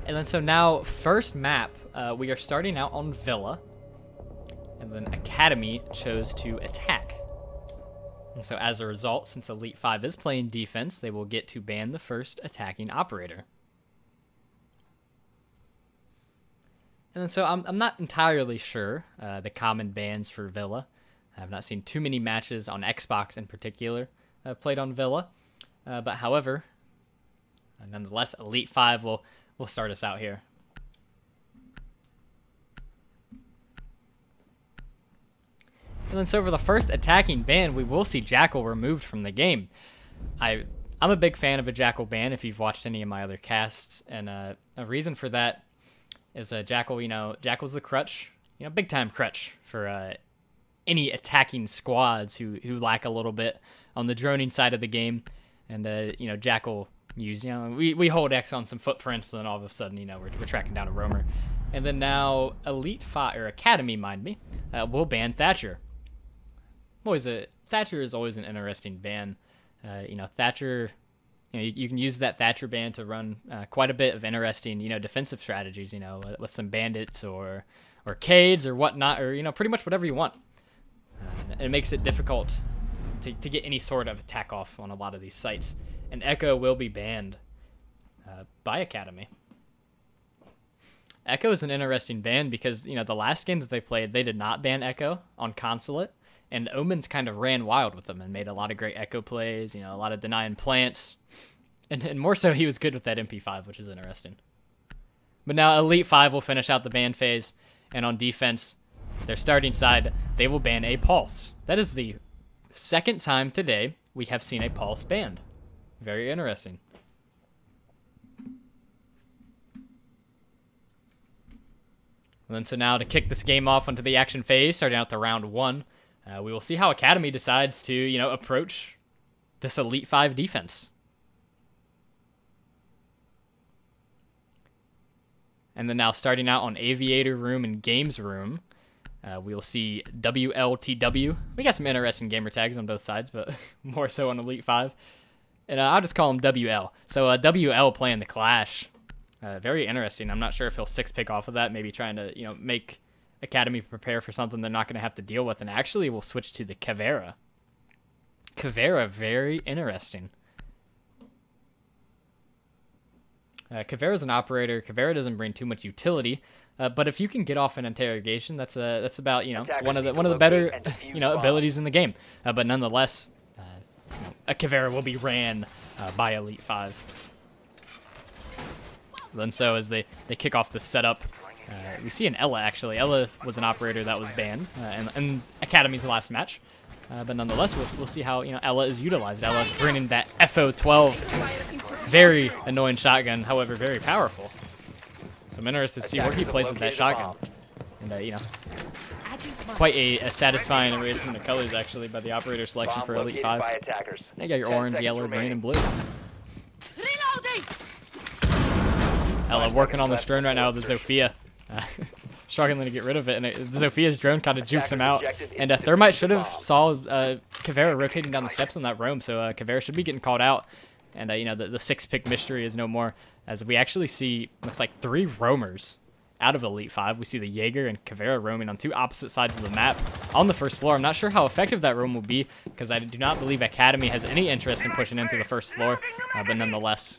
And then so now, first map, we are starting out on Villa. And then Academy chose to attack. And so as a result, since Elite 5 is playing defense, they will get to ban the first attacking operator. And then so I'm not entirely sure the common bans for Villa. I've not seen too many matches on Xbox in particular played on Villa. But however, nonetheless, Elite 5 will start us out here. And then so for the first attacking ban, we will see Jackal removed from the game. I'm a big fan of a Jackal ban if you've watched any of my other casts. And a reason for that is Jackal, Jackal's the crutch, big time crutch for any attacking squads who lack a little bit on the droning side of the game. And, Jackal we hold X on some footprints, and then all of a sudden, we're tracking down a roamer. And then now Elite 5, or Academy, mind me, will ban Thatcher. Thatcher is always an interesting ban. Thatcher, you can use that Thatcher ban to run quite a bit of interesting, defensive strategies, with some bandits or Cades or whatnot, or, pretty much whatever you want. And it makes it difficult to get any sort of attack off on a lot of these sites. And Echo will be banned by Academy. Echo is an interesting ban because, the last game that they played, they did not ban Echo on Consulate. And Omens kind of ran wild with them and made a lot of great Echo plays, a lot of denying plants. And more so, he was good with that MP5, which is interesting. But now Elite 5 will finish out the ban phase. And on defense, their starting side, they will ban a Pulse. That is the second time today we have seen a Pulse banned. Very interesting. And then so now to kick this game off onto the action phase, starting out the round 1, we will see how Academy decides to, approach this Elite 5 defense. And then now starting out on Aviator Room and Games Room, we will see WLTW. We got some interesting gamer tags on both sides, but more so on Elite 5. And I'll just call him WL. So WL playing the Clash. Very interesting. I'm not sure if he'll 6-pick off of that, maybe trying to, make Academy prepare for something they're not going to have to deal with. And actually we'll switch to the Caveira. Caveira, very interesting. Caveira's an operator. Caveira doesn't bring too much utility, but if you can get off an interrogation, that's about one of the better abilities in the game. But nonetheless, a Caveira will be ran by Elite 5. Then so as they kick off the setup, we see an Ela actually. Ela was an operator that was banned in Academy's last match. But nonetheless, we'll see how Ela is utilized. Ela bringing that FO12, very annoying shotgun, however very powerful. So I'm interested to see where he plays with that shotgun. And quite a satisfying arrangement of colors actually by the operator selection for Elite 5. You got your orange, yellow, green, and blue. Ela working on this drone right now with the Zofia. Struggling to get rid of it, and the Zofia's drone kind of jukes him out. And Thermite should have saw Caveira rotating down the steps on that roam, so Caveira should be getting called out. And the 6-pick mystery is no more, as we actually see, looks like 3 roamers out of Elite 5. We see the Jaeger and Caveira roaming on 2 opposite sides of the map on the first floor. I'm not sure how effective that roam will be, because I do not believe Academy has any interest in pushing into the first floor, but nonetheless.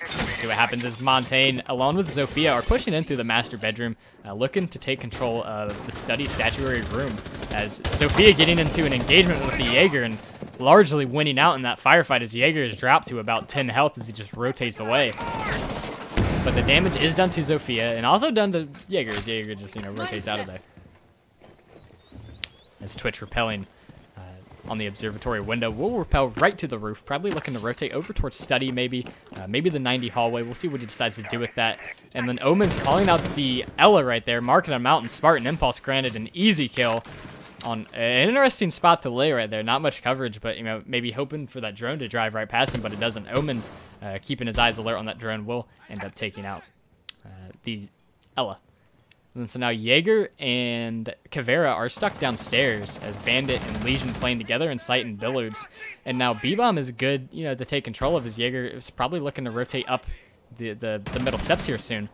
See what happens is Montaigne, along with Zofia, are pushing in through the master bedroom, looking to take control of the study statuary room, as Zofia getting into an engagement with the Jaeger and largely winning out in that firefight as Jaeger is dropped to about 10 health as he just rotates away. But the damage is done to Zofia and also done to Jaeger as Jaeger just rotates out of there. As Twitch repelling on the observatory window will repel right to the roof, probably looking to rotate over towards study, maybe the 90 hallway. We'll see what he decides to do with that. And then Omen's calling out the Ela right there, marking him out, and Spartan Impulse granted an easy kill on an interesting spot to lay right there. Not much coverage, but maybe hoping for that drone to drive right past him, but it doesn't. Omen's keeping his eyes alert on that drone will end up taking out the Ela. And so now Jaeger and Caveira are stuck downstairs as Bandit and Legion playing together in Sight and Billards. And now B-Bomb is good, to take control of his Jaeger. Is probably looking to rotate up the middle steps here soon.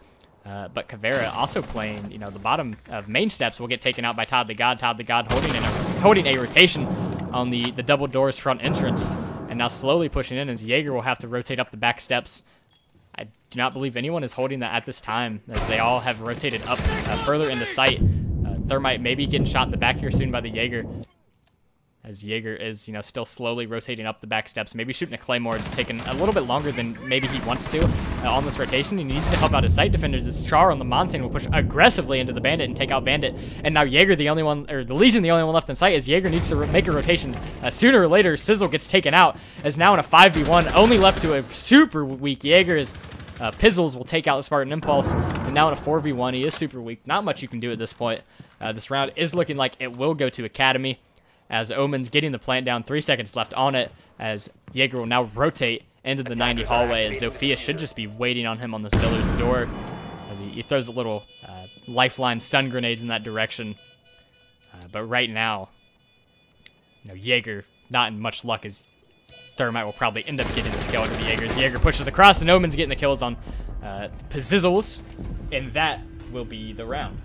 But Caveira also playing, you know, the bottom of main steps will get taken out by Todd the God. Todd the God holding a rotation on the double doors front entrance. And now slowly pushing in as Jaeger will have to rotate up the back steps. I do not believe anyone is holding that at this time, as they all have rotated up further into sight. Thermite maybe getting shot in the back here soon by the Jaeger, as Jaeger is, you know, still slowly rotating up the back steps. Maybe shooting a Claymore, just taking a little bit longer than maybe he wants to on this rotation. He needs to help out his site defenders, as Char on the Montane will push aggressively into the Bandit and take out Bandit. And now Jaeger, the only one, or the Legion, the only one left in sight, as Jaeger needs to make a rotation. Sooner or later, Sizzle gets taken out, as now in a 5v1, only left to a super weak Jaeger, as Pizzles will take out the Spartan Impulse. And now in a 4v1, he is super weak. Not much you can do at this point. This round is looking like it will go to Academy, as Omen's getting the plant down, 3 seconds left on it, as Jaeger will now rotate into the 90 hallway, as Zofia should just be waiting on him on this Billard's door, as he throws a little lifeline stun grenades in that direction. But right now, you know, Jaeger not in much luck, as Thermite will probably end up getting this kill into the Jaeger. Jaeger pushes across, and Omen's getting the kills on Pizzles, and that will be the round.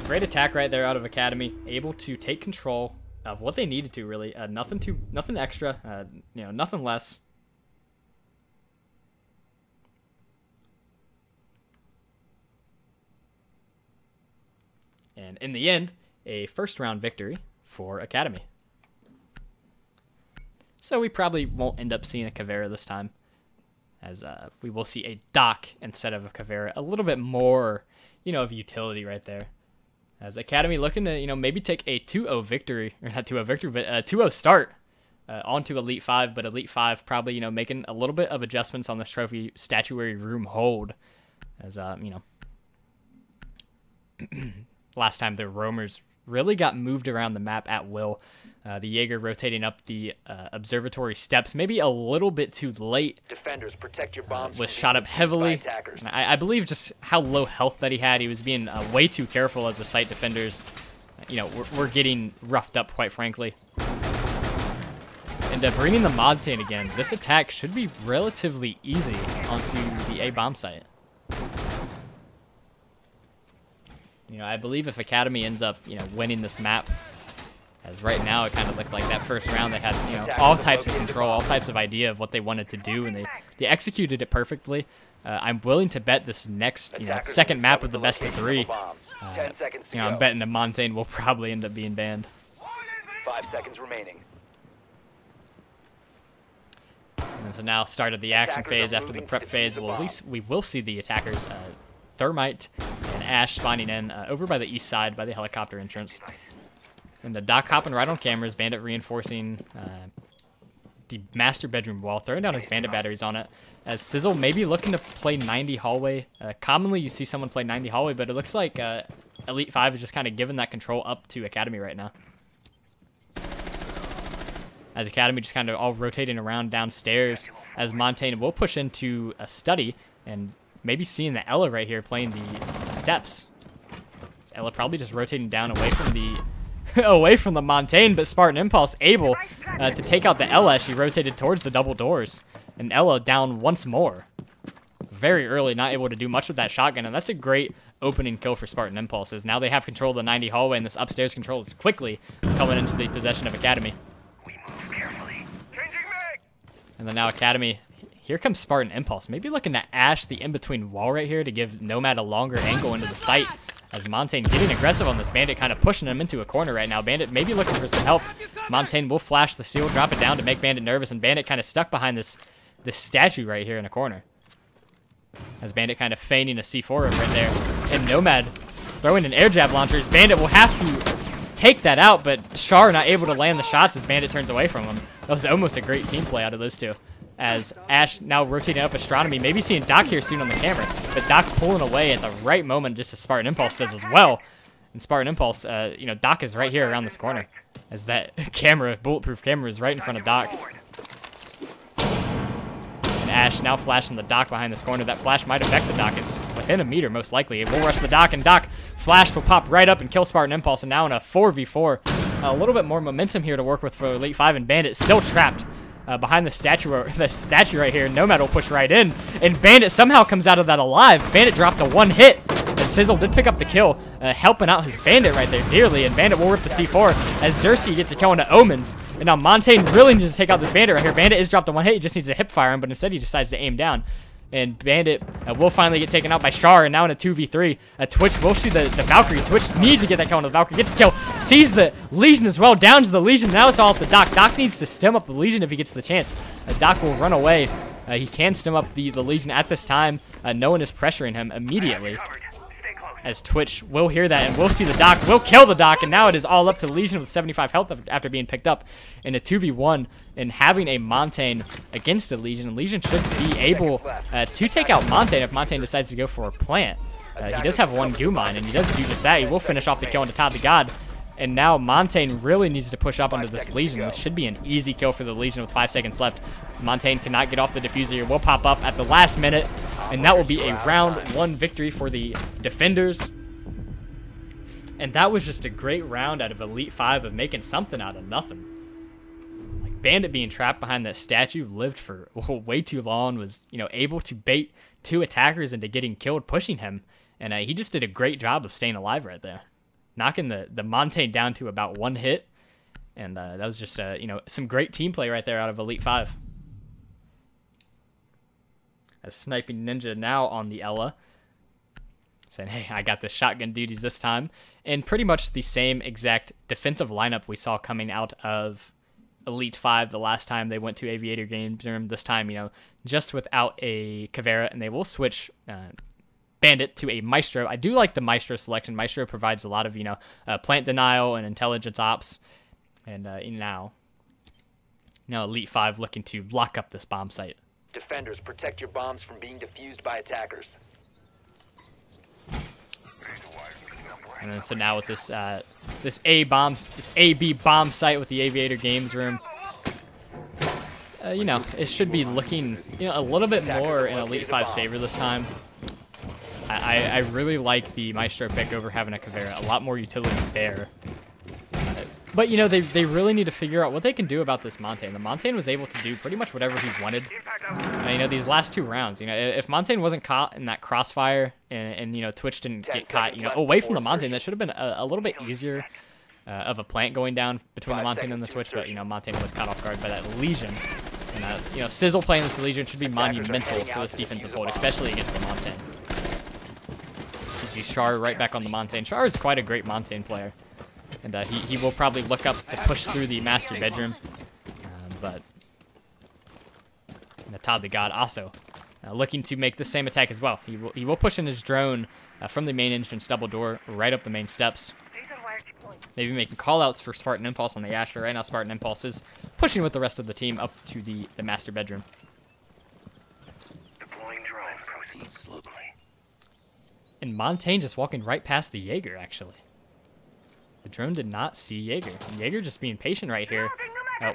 Great attack right there out of Academy, able to take control of what they needed to, really. Nothing extra, you know, nothing less. And in the end, a first round victory for Academy. So we probably won't end up seeing a Caveira this time, as we will see a Doc instead of a Caveira. A little bit more, you know, of utility right there. As Academy looking to, you know, maybe take a 2-0 victory, or not 2-0 victory, but a 2-0 start onto Elite 5, but Elite 5 probably, you know, making a little bit of adjustments on this trophy statuary room hold, as, you know, last time the roamers really got moved around the map at will. The Jaeger rotating up the observatory steps, maybe a little bit too late. Defenders, protect your bombs. Was shot up heavily. And I believe just how low health that he had. He was being way too careful, as the site defenders, you know, were getting roughed up, quite frankly. And bringing the Montane again, this attack should be relatively easy onto the A bomb site. You know, I believe if Academy ends up, you know, winning this map, as right now it kind of looked like that first round they had, you know, all types of control, all types of idea of what they wanted to do, and they executed it perfectly. I'm willing to bet this next, you know, second map of the best of 3. You know, I'm betting the Montane will probably end up being banned. 5 seconds remaining. And so now started the action phase after the prep phase. Well, at least we will see the attackers, Thermite and Ash, spawning in over by the east side by the helicopter entrance. And the Doc hopping right on cameras, Bandit reinforcing the master bedroom wall, throwing down his Bandit batteries on it. As Sizzle maybe looking to play 90 hallway. Commonly you see someone play 90 hallway, but it looks like Elite 5 is just kind of giving that control up to Academy right now. As Academy just kind of all rotating around downstairs, as Montane will push into a study, and maybe seeing the Ela right here playing the steps. So Ela probably just rotating down away from the away from the Montane, but Spartan Impulse able to take out the Ela as she rotated towards the double doors. And Ela down once more. Very early, not able to do much with that shotgun, and that's a great opening kill for Spartan Impulse, as now they have control of the 90 hallway, and this upstairs control is quickly coming into the possession of Academy. And then now Academy, here comes Spartan Impulse. Maybe looking to Ash the in-between wall right here to give Nomad a longer angle into the site. As Montane getting aggressive on this Bandit, kind of pushing him into a corner right now. Bandit maybe looking for some help. Montane will flash the seal, drop it down to make Bandit nervous, and Bandit kind of stuck behind this statue right here in a corner. As Bandit kind of feigning a C4 right there. And Nomad throwing an air jab launcher. As Bandit will have to take that out, but Char not able to land the shots as Bandit turns away from him. That was almost a great team play out of those two. As Ash now rotating up Astronomy, maybe seeing Doc here soon on the camera, but Doc pulling away at the right moment, just as Spartan Impulse does as well. And Spartan Impulse, you know, Doc is right here around this corner, as that camera, bulletproof camera, is right in front of Doc. And Ash now flashing the Doc behind this corner. That flash might affect the Doc. It's within a meter, most likely. It will rush the Doc, and Doc flash will pop right up and kill Spartan Impulse, and now in a 4v4. A little bit more momentum here to work with for Elite 5, and Bandit still trapped behind the statue right here. Nomad will push right in, and Bandit somehow comes out of that alive. Bandit dropped a one hit, and Sizzle did pick up the kill, helping out his Bandit right there dearly, and Bandit will rip the C4 as Xerxes gets a kill into Omens. And now Montaigne really needs to take out this Bandit right here. Bandit is dropped a one hit, he just needs to hip fire him, but instead he decides to aim down. And Bandit will finally get taken out by Char, and now in a 2v3. Twitch will see the Valkyrie. Twitch needs to get that kill on the Valkyrie. Gets the kill. Sees the Legion as well. Down to the Legion. Now it's all up to Doc. Doc needs to stem up the Legion if he gets the chance. Doc will run away. He can stem up the Legion at this time. No one is pressuring him immediately. As Twitch will hear that and we'll see the Doc. Will kill the Doc, and now it is all up to Legion with 75 health after being picked up in a 2v1. And having a Montaigne against a Legion, Legion should be able to take out Montaigne if Montaigne decides to go for a plant. He does have one goo mine, and he does do just that. He will finish off the kill into Todd the God. And now Montaigne really needs to push up onto this Legion. This should be an easy kill for the Legion with 5 seconds left. Montaigne cannot get off the diffuser. Will pop up at the last minute, and that will be a round 1 victory for the defenders. And that was just a great round out of Elite 5 of making something out of nothing. Like Bandit being trapped behind that statue lived for way too long, was, you know, able to bait 2 attackers into getting killed, pushing him. And he just did a great job of staying alive right there, knocking the Montaigne down to about 1 hit. And that was just, you know, some great team play right there out of Elite 5. As Sniping Ninja now on the Ela, saying, hey, I got the shotgun duties this time. And pretty much the same exact defensive lineup we saw coming out of Elite 5 the last time they went to Aviator Games Room. This time, you know, just without a Caveira, and they will switch Bandit to a Maestro. I do like the Maestro selection. Maestro provides a lot of, you know, plant denial and intelligence ops. And now Elite 5 looking to block up this bomb site. Defenders, protect your bombs from being defused by attackers. And then so now with this this AB bomb site with the Aviator Games Room, you know, it should be looking, you know, a little bit more in Elite 5's favor this time. I really like the Maestro pick over having a Caveira. A lot more utility there. But, you know, they really need to figure out what they can do about this Montaigne. The Montaigne was able to do pretty much whatever he wanted. You know, these last 2 rounds, you know, if Montaigne wasn't caught in that crossfire and you know, Twitch didn't get caught, you know, away from the Montaigne, that should have been a little bit easier of a plant going down between the Montaigne and the Twitch. But, you know, Montaigne was caught off guard by that Legion. And, you know, Sizzle playing this Legion should be monumental for this defensive hold, especially against the Montaigne. You see Char right back on the Montaigne. Char is quite a great Montaigne player. And he will probably look up to push through the master bedroom. But Todd the God also looking to make the same attack as well. He will push in his drone from the main entrance double door right up the main steps. Maybe making callouts for Spartan Impulse on the Asher. Right now Spartan Impulse is pushing with the rest of the team up to the master bedroom. Deploying drone. Proceed slowly. And Montaigne just walking right past the Jaeger, actually. The drone did not see Jaeger. Jaeger just being patient right here.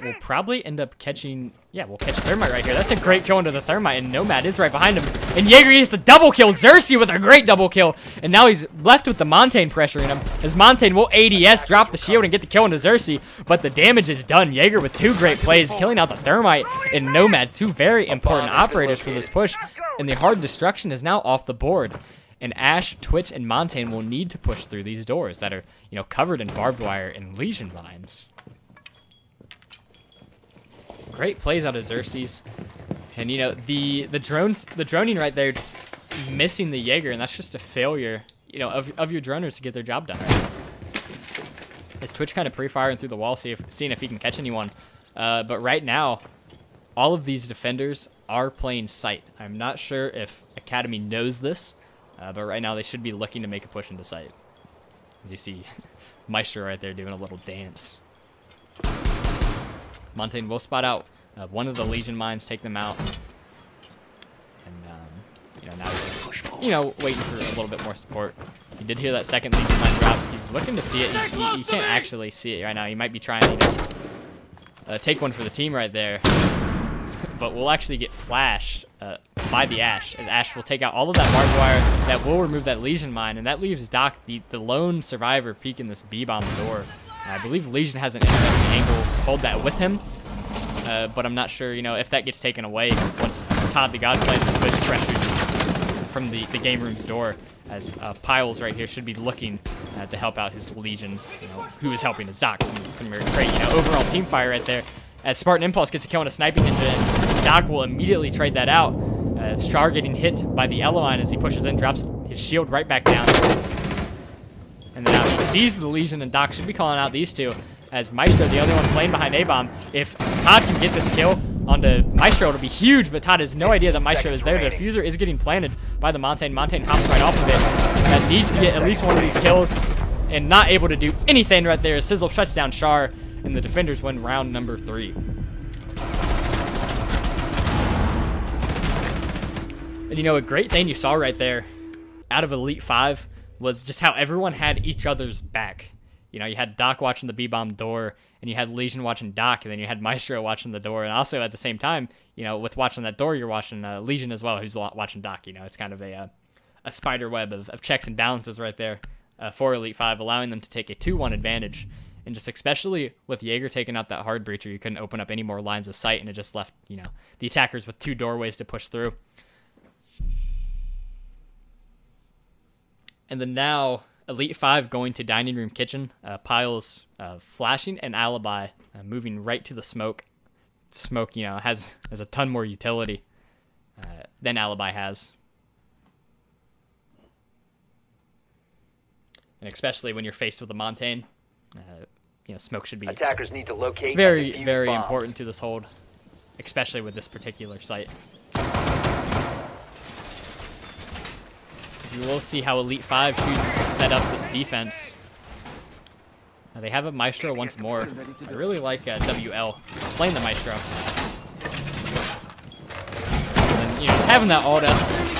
Will probably end up catching... Yeah, we'll catch Thermite right here. That's a great kill into the Thermite, and Nomad is right behind him. And Jaeger gets a double kill. Xerxes with a great double kill. And now he's left with the Montaigne pressuring him, as Montaigne will ADS, drop the shield, and get the kill into Xerxes. But the damage is done. Jaeger with 2 great plays, killing out the Thermite and Nomad. 2 very important operators for this push. And the hard destruction is now off the board. And Ash, Twitch, and Montaigne will need to push through these doors that are, you know, covered in barbed wire and Legion mines. Great plays out of Xerxes. And, you know, the droning right there, just missing the Jaeger, and that's just a failure, you know, of your droners to get their job done. As Twitch kind of pre-firing through the wall, seeing if he can catch anyone. But right now, all of these defenders are playing sight. I'm not sure if Academy knows this. But right now, they should be looking to make a push into sight. As you see, Maestro right there doing a little dance. Montaigne will spot out one of the Legion mines, take them out. And, you know, now he's just, you know, waiting for a little bit more support. He did hear that second Legion mine drop. He's looking to see it. He can't actually see it right now. He might be trying to, you know, take one for the team right there. But we'll actually get flashed by the Ash, as Ash will take out all of that barbed wire. That will remove that Legion mine, and that leaves Doc, the lone survivor, peeking this B-bomb door. I believe Legion has an interesting angle to hold that with him. but I'm not sure, you know, if that gets taken away once Todd the God plays the Twitch pressure from the game room's door, as Piles right here should be looking to help out his Legion, you know, who is helping his Doc. Some great, you know, overall team fire right there. As Spartan Impulse gets a kill on a Sniping Ninja, and Doc will immediately trade that out. Char getting hit by the Ela line as he pushes in, drops his shield right back down. And then now he sees the Legion, and Doc should be calling out these two, as Maestro, the only one playing behind A-Bomb. If Todd can get this kill onto Maestro, it'll be huge, but Todd has no idea that Maestro is there. The diffuser is getting planted by the Montagne. Montagne hops right off of it. That needs to get at least one of these kills, and not able to do anything right there. Sizzle shuts down Char, and the defenders win round number 3. And you know, a great thing you saw right there out of Elite 5 was just how everyone had each other's back. You know, you had Doc watching the B-Bomb door, and you had Legion watching Doc, and then you had Maestro watching the door, and also at the same time, you know, with watching that door, you're watching Legion as well, who's watching Doc. You know, it's kind of a spider web of checks and balances right there for Elite 5, allowing them to take a 2-1 advantage. And just especially with Jaeger taking out that hard breacher, you couldn't open up any more lines of sight, and it just left, you know, the attackers with 2 doorways to push through. And then now, Elite 5 going to Dining Room Kitchen. Piles flashing, and Alibi moving right to the smoke. Smoke, you know, has a ton more utility than Alibi has. And especially when you're faced with a Montagne, you know, smoke should be attackers need to locate very, very important to this hold, especially with this particular site. We will see how Elite 5 chooses to set up this defense. Now they have a Maestro once more. I really like WL playing the Maestro. And, you know, just having that Alda,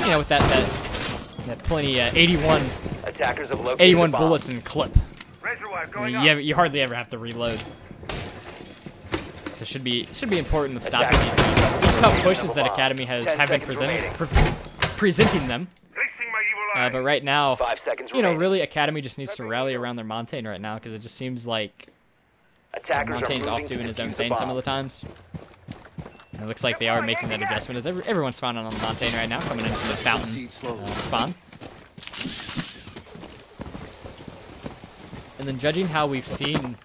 you know, with that plenty 81 attackers have located 81 bullets in clip. I mean, you hardly ever have to reload. So it should be important to stop these tough pushes that Academy have been presenting them. But right now, 5 seconds you know, really Academy just needs to rally around their Montagne right now, because it just seems like Montaigne's off doing his own thing some of the times. And it looks like they are making that adjustment, as everyone's spawning on the Montagne right now, coming in from this fountain spawn. And then judging how we've seen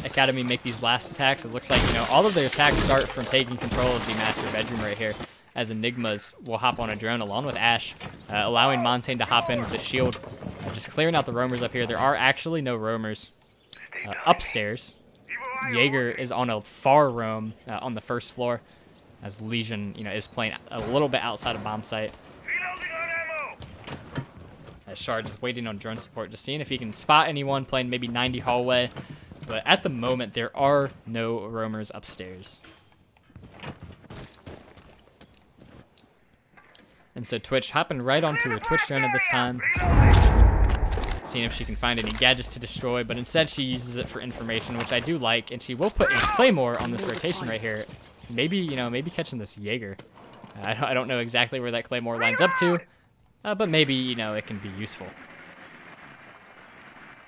Academy make these last attacks, it looks like, you know, all of their attacks start from taking control of the master bedroom right here, as Enigmas will hop on a drone along with Ash, allowing Montagne to hop in with the shield, just clearing out the roamers up here. There are actually no roamers upstairs. Jaeger is on a far roam on the first floor, as Legion, you know, is playing a little bit outside of bomb site. As Shard is waiting on drone support, just seeing if he can spot anyone playing maybe 90 hallway. But at the moment, there are no roamers upstairs. And so Twitch hopping right onto her Twitch drone at this time, seeing if she can find any gadgets to destroy, but instead she uses it for information, which I do like, and she will put a Claymore on this rotation right here. Maybe, you know, maybe catching this Jaeger. I don't know exactly where that Claymore lines up to, but maybe, you know, it can be useful.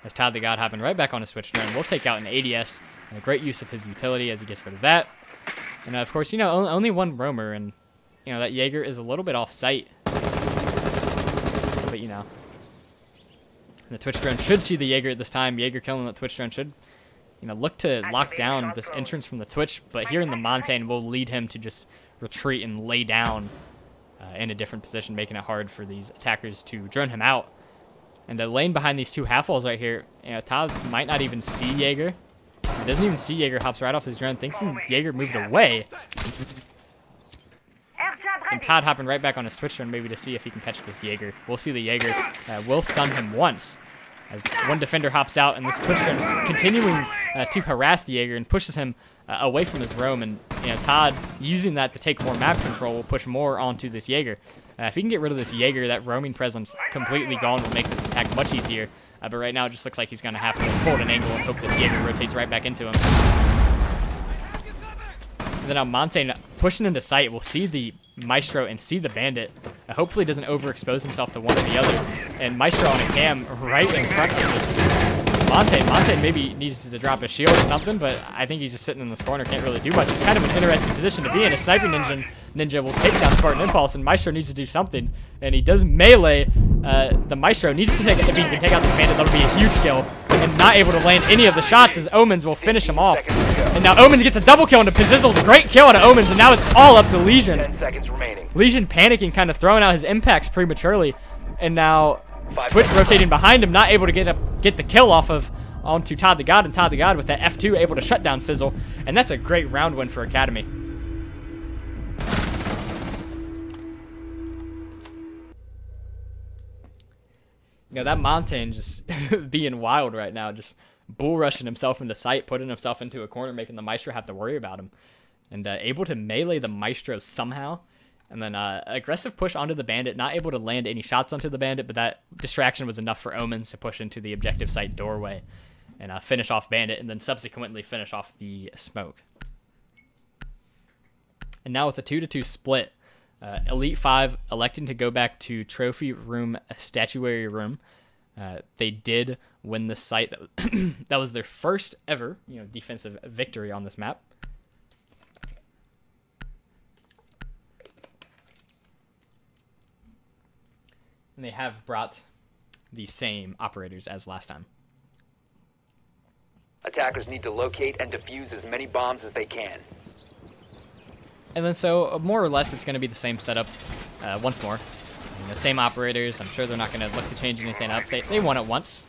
As Todd the God hopping right back on his Twitch drone, we'll take out an ADS. A great use of his utility as he gets rid of that. And of course, you know, only one roamer, and you know, that Jaeger is a little bit off site. But, you know, the Twitch drone should see the Jaeger at this time. Jaeger killing that Twitch drone should, you know, look to lock down this entrance from the Twitch. But here in the Montagne will lead him to just retreat and lay down in a different position, making it hard for these attackers to drone him out. And the lane behind these two half-walls right here, you know, Todd might not even see Jaeger. He doesn't even see Jaeger, hops right off his drone, thinking Jaeger moved away. And Todd hopping right back on his Twitch drone maybe to see if he can catch this Jaeger. We'll see the Jaeger will stun him once, as one defender hops out, and this Twitch drone is continuing to harass the Jaeger and pushes him away from his roam. And, you know, Todd, using that to take more map control, will push more onto this Jaeger. If he can get rid of this Jaeger, that roaming presence completely gone will make this attack much easier. But right now it just looks like he's going to have to hold an angle and hope this Jaeger rotates right back into him. And then now Montagne pushing into sight. We'll see the Maestro and see the Bandit. Hopefully doesn't overexpose himself to one or the other. And Maestro on a cam right in front of this Montagne maybe needs to drop a shield or something, but I think he's just sitting in this corner, can't really do much. It's kind of an interesting position to be in. A Sniper Ninja will take down Spartan Impulse, and Maestro needs to do something. And he does melee. The Maestro needs to take it. If he can take out this bandit, that'll be a huge kill. And not able to land any of the shots as Omens will finish him off. And now Omens gets a double kill into Pizizzle's great kill out of Omens, and now it's all up to Legion. 10 seconds remaining. Legion panicking, kind of throwing out his impacts prematurely. And now Twitch rotating behind him, not able to get the kill off of onto Todd the God, and Todd the God with that F2 able to shut down Sizzle. And that's a great round win for Academy. You know, that Montagne just being wild right now, just bull rushing himself into sight, putting himself into a corner, making the Maestro have to worry about him. And able to melee the Maestro somehow. And then aggressive push onto the bandit, not able to land any shots onto the bandit, but that distraction was enough for Omens to push into the objective site doorway and finish off bandit, and then subsequently finish off the smoke. And now with a 2-2 split, Elite 5 electing to go back to Trophy Room, Statuary Room. They did win this site. That was their first ever, defensive victory on this map. And they have brought the same operators as last time. Attackers need to locate and defuse as many bombs as they can. And then so more or less it's going to be the same setup once more. Same operators. I'm sure they're not going to look to change anything up. They won it once.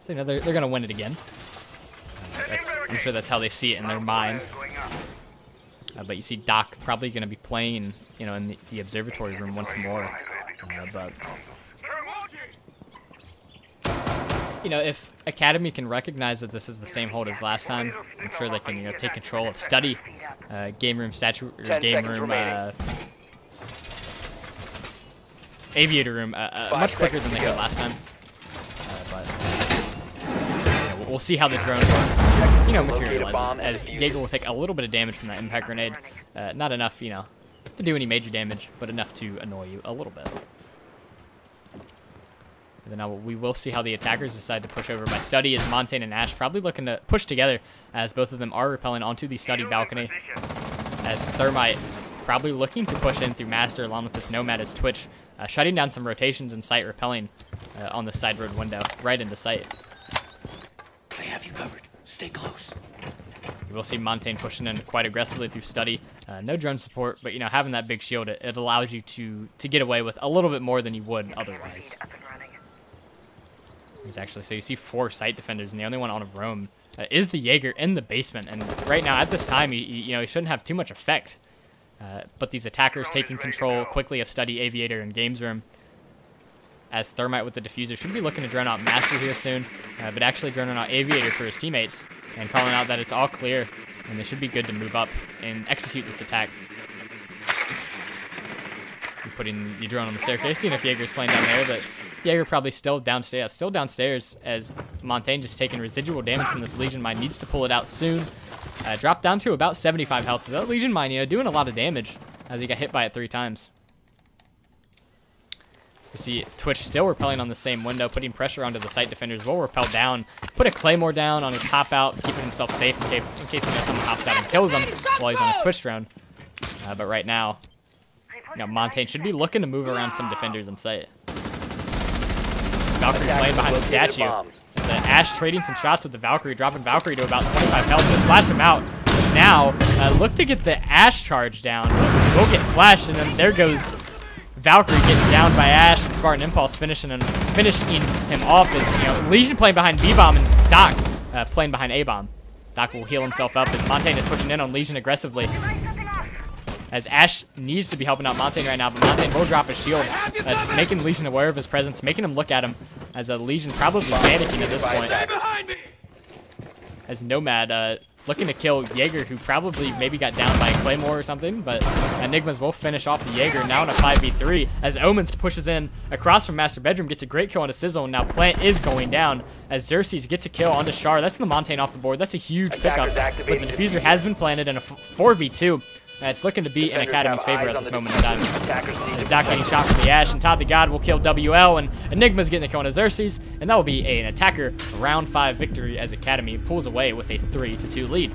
So they're going to win it again. I'm sure that's how they see it in their mind. But you see Doc probably going to be playing, in the observatory room once more. But if Academy can recognize that this is the same hold as last time, I'm sure they can take control of study, game room statue, or game room, aviator room much quicker than they could last time. But we'll see how the drone materializes, as Jaeger will take a little bit of damage from that impact grenade. Not enough, to do any major damage, but enough to annoy you a little bit. And then now we will see how the attackers decide to push over by Study, as Montagne and Ash probably looking to push together, as both of them are repelling onto the Study balcony. As Thermite probably looking to push in through Master along with this Nomad as Twitch, shutting down some rotations in sight, repelling on the side road window, right into sight. I have you covered. Stay close. We'll see Montagne pushing in quite aggressively through Study. No drone support, but having that big shield, it allows you to get away with a little bit more than you would otherwise. Actually, so you see 4 site defenders, and the only one on a roam is the Jaeger in the basement. And right now, at this time, he shouldn't have too much effect. But these attackers taking control quickly of Study, Aviator, and Games Room. As Thermite with the diffuser should be looking to drone out Master here soon, but actually droning out Aviator for his teammates and calling out that it's all clear, and they should be good to move up and execute this attack. You're putting the drone on the staircase, seeing if Jaeger's playing down there, but Jaeger probably still downstairs, as Montagne just taking residual damage from this Legion Mine, needs to pull it out soon. Dropped down to about 75 health. So that Legion Mine, doing a lot of damage as he got hit by it 3 times. You see Twitch still repelling on the same window, putting pressure onto the site defenders. Will repel down, put a Claymore down on his hop out, keeping himself safe in case someone hops out and kills him while he's on his Twitch drone. But right now, Montagne should be looking to move around some defenders in sight. Valkyrie playing behind the statue. Ash trading some shots with the Valkyrie, dropping Valkyrie to about 25 health to flash him out. Now, look to get the Ash charge down, but will get flashed, and then there goes Valkyrie getting down by Ash, and Spartan Impulse finishing him off. As Legion playing behind B-Bomb, and Doc playing behind A-Bomb. Doc will heal himself up as Montagne is pushing in on Legion aggressively. As Ash needs to be helping out Montagne right now, but Montagne will drop his shield, just making Legion aware of his presence, making him look at him, as Legion probably panicking at this point. As Nomad looking to kill Jaeger, who probably maybe got down by a Claymore or something, but Enigmas will finish off the Jaeger, now in a 5v3, as Omens pushes in across from Master Bedroom, gets a great kill on a Sizzle, and now Plant is going down, as Xerxes gets a kill onto Char. That's the Montagne off the board. That's a huge pickup, but the diffuser has been planted in a 4v2. It's looking to be in Defenders Academy's have favor eyes at on this the moment in time. Attackers need As to Doc getting shot from the Ash, and Todd the God will kill WL, and Enigma's getting the kill on Xerxes, and that will be an Attacker round 5 victory as Academy pulls away with a 3-2 lead.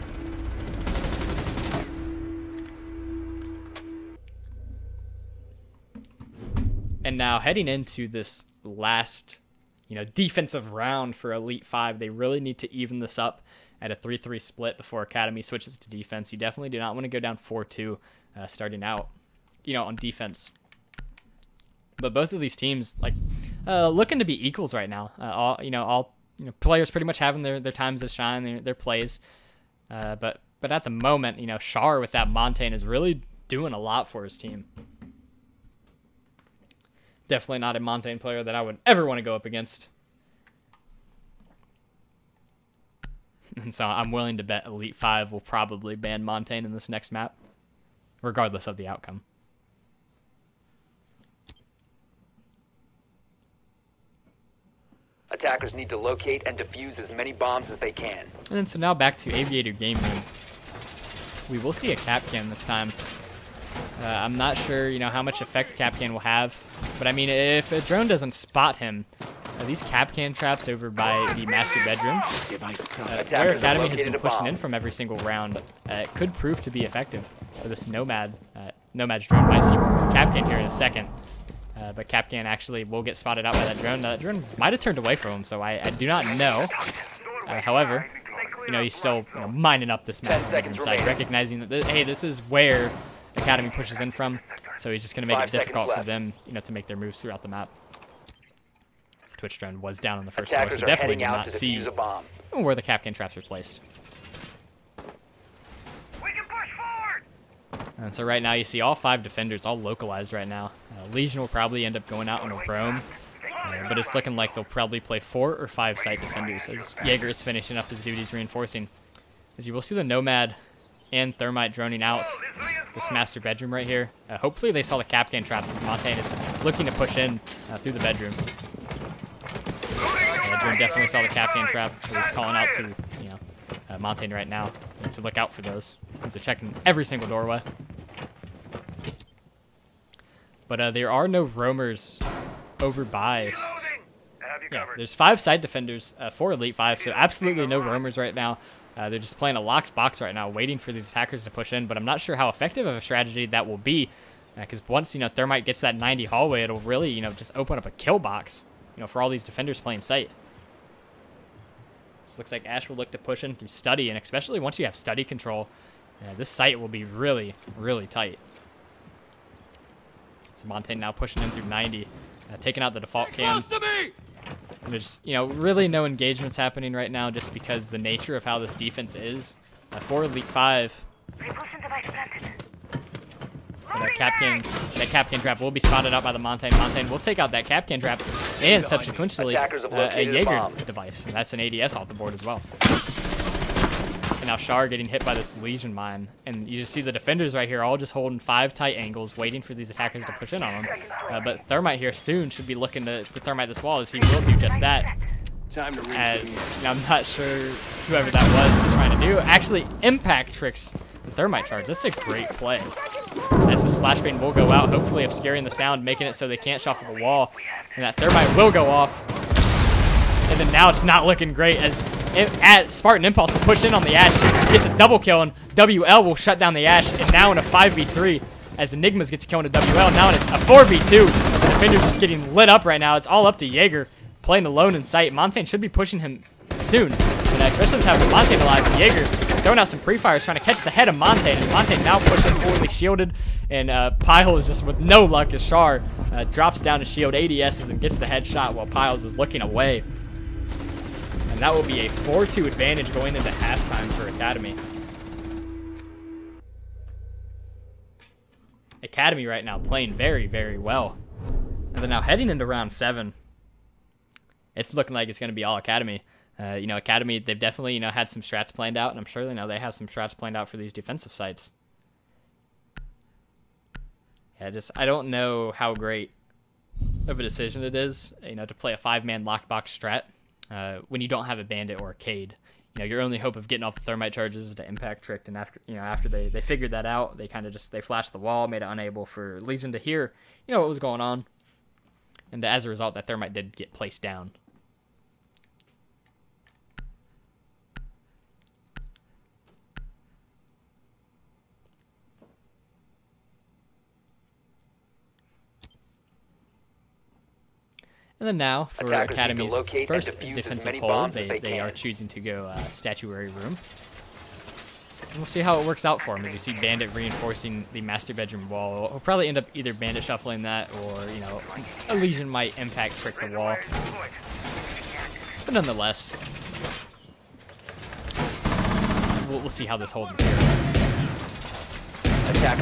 And now heading into this last, defensive round for Elite 5, they really need to even this up at a 3-3 split before Academy switches to defense. You definitely do not want to go down 4-2 starting out, on defense. But both of these teams, looking to be equals right now. All players pretty much having their times to shine, their plays. But at the moment, Char with that Montagne is really doing a lot for his team. Definitely not a Montagne player that I would ever want to go up against. And so I'm willing to bet Elite 5 will probably ban Montagne in this next map, regardless of the outcome. Attackers need to locate and defuse as many bombs as they can. And then so now back to Aviator Game Room. We will see a Kapkan this time. I'm not sure, how much effect Kapkan will have. But I mean, if a drone doesn't spot him, these Kapkan traps over by the master bedroom, where Academy has been pushing in from every single round, it could prove to be effective. This Nomad, Nomad's drone might see Kapkan here in a second. But Kapkan actually will get spotted out by that drone. That drone might have turned away from him, so I do not know. However, he's still mining up this map side, recognizing that, hey, this is where Academy pushes in from, so he's just going to make it difficult for them, to make their moves throughout the map. This Twitch drone was down on the first floor, so definitely did not see where the Kapkan traps were placed. And so right now you see all 5 defenders all localized right now. Legion will probably end up going out on a roam, but it's looking like they'll probably play 4 or 5 site defenders as Jaeger is finishing up his duties reinforcing. As you will see the Nomad and Thermite droning out this master bedroom right here. Hopefully they saw the Kapkan traps as Montagne is looking to push in through the bedroom. Drone definitely saw the Kapkan trap. He's calling out to Montagne right now to look out for those. He's checking every single doorway. But there are no roamers over by. Yeah, there's 5 side defenders for Elite 5, so absolutely no roamers right now. They're just playing a locked box right now, waiting for these attackers to push in, but I'm not sure how effective of a strategy that will be, because once, Thermite gets that 90 hallway, it'll really, just open up a kill box, for all these defenders playing site. This looks like Ash will look to push in through Study, and especially once you have Study control, this site will be really, really tight. So Montagne now pushing in through 90, taking out the default cam. And there's, really no engagements happening right now just because the nature of how this defense is. For Elite 5, that Kapkan trap will be spotted out by the Montagne. Montagne will take out that Kapkan trap and subsequently a Jaeger device. And that's an ADS off the board as well. And now Char getting hit by this Legion mine. And you just see the defenders right here all just holding 5 tight angles, waiting for these attackers to push in on them. But Thermite here soon should be looking to Thermite this wall, as he will do just that. Time to As I'm not sure whoever that was trying to do. Actually, impact tricks the Thermite charge. That's a great play. As this flashbang will go out, hopefully obscuring the sound, making it so they can't shuffle the wall. And that Thermite will go off. And then now it's not looking great as Spartan Impulse will push in on the Ash, gets a double kill, and WL will shut down the Ash. And now in a 5v3, as Enigmas gets a kill into WL, now in a 4v2, the defender's just getting lit up right now. It's all up to Jaeger, playing alone in sight. Montagne should be pushing him soon, and especially with having Montagne alive. Jaeger throwing out some pre-fires, trying to catch the head of Montagne, and Montagne now pushing forwardly shielded, and Pyle is just with no luck as Char drops down to shield, ADSs, and gets the headshot while Piles is looking away. And that will be a 4-2 advantage going into halftime for Academy. Academy right now playing very, very well. And then now heading into round 7, it's looking like it's going to be all Academy. Academy, they've definitely, had some strats planned out, and I'm sure they have some strats planned out for these defensive sites. Yeah, I don't know how great of a decision it is, to play a 5-man lockbox strat when you don't have a Bandit or a Cade. your only hope of getting off the thermite charges is to impact tricked. And after they figured that out, they kind of they flashed the wall, made it unable for Legion to hear what was going on. And as a result, that thermite did get placed down. And then now, for Attackers Academy's need to locate and first defuse as defensive many hold, bombs as they they are can. choosing to go Statuary Room. And we'll see how it works out for him, as you see Bandit reinforcing the master bedroom wall. He'll probably end up either Bandit shuffling that, or, a Legion might impact trick the wall. But nonetheless, we'll see how this hold Attackers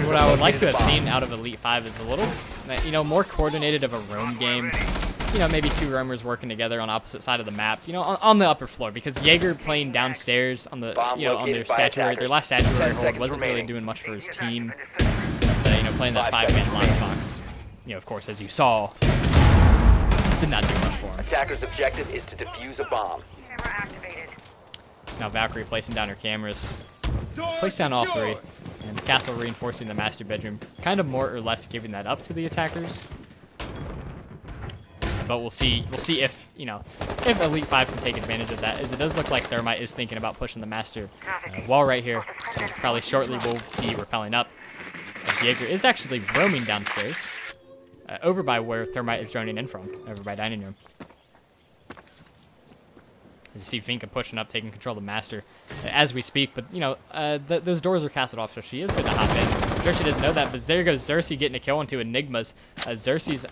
What have I would like to located have a bomb. seen out of Elite 5 is a little, more coordinated of a roam game. Maybe two roamers working together on opposite side of the map, on the upper floor, because Jaeger playing downstairs on the, Bomb on their located by statuary, their last statuary 10 hold seconds wasn't really remaining. doing much for his team. Playing that 5 5-man seconds line remaining. box, of course, as you saw, did not do much for him. Attacker's objective is to defuse a bomb. So now Valkyrie placing down her cameras. Place down all three. And the castle reinforcing the master bedroom. Kind of more or less giving that up to the attackers. But we'll see if, if Elite 5 can take advantage of that, as it does look like Thermite is thinking about pushing the master wall right here. As probably shortly will be repelling up. As Jaeger is actually roaming downstairs. Over by where Thermite is droning in from. Over by dining room. As you see Vinka pushing up, taking control of the master as we speak. But, those doors are castled off, so she is good to hop in. I'm sure she doesn't know that, but there goes Xerxes getting a kill into Enigmas. Xerxes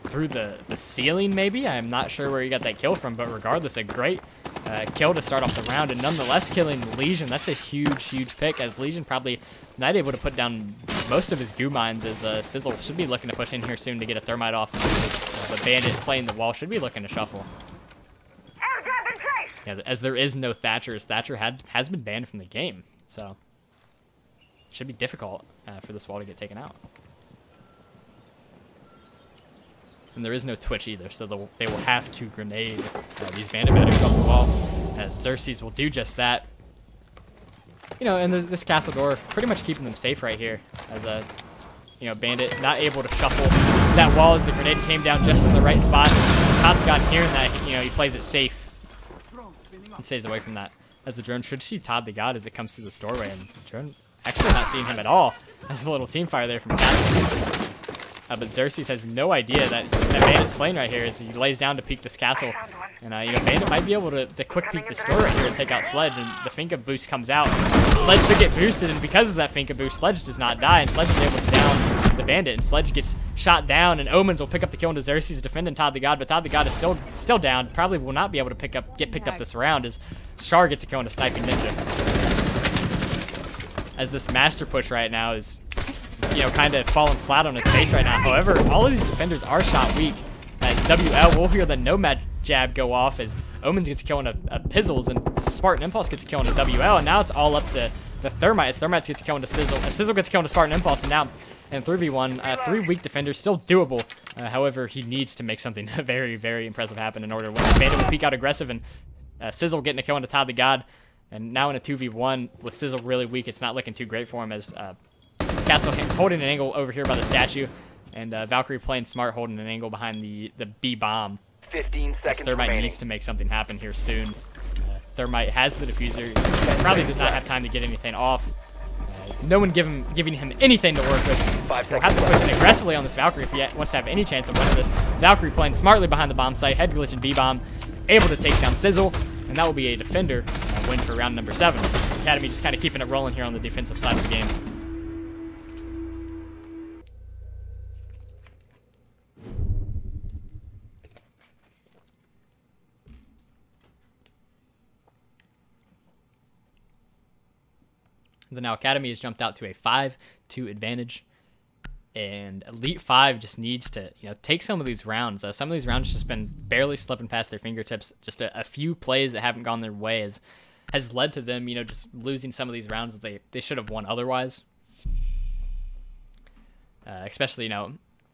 through the ceiling, maybe? I'm not sure where he got that kill from, but regardless, a great kill to start off the round. And nonetheless, killing Legion, that's a huge, huge pick, as Legion probably not able to put down most of his goo mines, as Sizzle should be looking to push in here soon to get a Thermite off. The Bandit playing the wall should be looking to shuffle. Yeah, as there is no Thatcher, as Thatcher has been banned from the game, so it should be difficult for this wall to get taken out. And there is no Twitch either, so they will have to grenade these Bandit batteries off the wall, as Xerxes will do just that. And this castle door pretty much keeping them safe right here, as a Bandit not able to shuffle that wall as the grenade came down just in the right spot. Todd the God hearing that, he plays it safe and stays away from that. As the drone should see Todd the God as it comes through this doorway, and the drone actually not seeing him at all. As a little team fire there from Castle. But Xerxes has no idea that Bandit's playing right here as he lays down to peek this castle. And, Bandit might be able to quick peek this door right here and take out Sledge, and the Finka boost comes out. Sledge should get boosted, and because of that Finka boost, Sledge does not die, and Sledge is able to down the Bandit, and Sledge gets shot down, and Omens will pick up the kill into Xerxes defending Todd the God, but Todd the God is still down, probably will not be able to get picked up this round, as Char gets a kill into Sniping Ninja. As this master push right now is, kind of falling flat on his face right now. However, all of these defenders are shot weak, as WL will hear the Nomad jab go off, as Omens gets a kill into Pizzles, and Spartan Impulse gets a kill into WL, and now it's all up to the Thermite, as Thermite gets a kill into Sizzle. Sizzle gets a kill into Spartan Impulse, and now in 3v1, 3 weak defenders, still doable. However, he needs to make something very, very impressive happen in order to win. Bandit will peek out aggressive, and Sizzle getting a kill into Todd the God. And now in a 2v1, with Sizzle really weak, it's not looking too great for him, as Castle holding an angle over here by the statue, and Valkyrie playing smart, holding an angle behind the B bomb. 15 As seconds Thermite remaining. needs to make something happen here soon. Thermite has the diffuser, probably did not have time to get anything off. No one giving him anything to work with. 5 He'll have seconds to push left. in aggressively on this Valkyrie if he wants to have any chance of winning this. Valkyrie playing smartly behind the bomb site, head glitch and B-bomb, able to take down Sizzle, and that will be a defender win for round number 7. Academy just kind of keeping it rolling here on the defensive side of the game. The now Academy has jumped out to a 5-2 advantage, and Elite 5 just needs to, take some of these rounds. Some of these rounds just been barely slipping past their fingertips. Just a few plays that haven't gone their way has led to them, just losing some of these rounds that they should have won otherwise. Especially,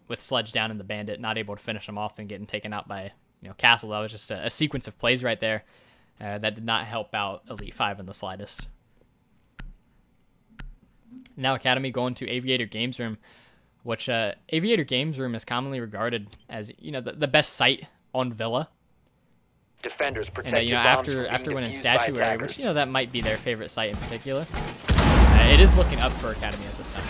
with Sledge down in the Bandit, not able to finish them off and getting taken out by, Castle. That was just a sequence of plays right there. That did not help out Elite 5 in the slightest. Now Academy going to Aviator Games Room, which Aviator Games Room is commonly regarded as, you know, the best site on Villa. Defenders protect And, you know, your bombs from after being winning defused by Statuary, attackers. which, you know, that might be their favorite site in particular, it is looking up for Academy at this time.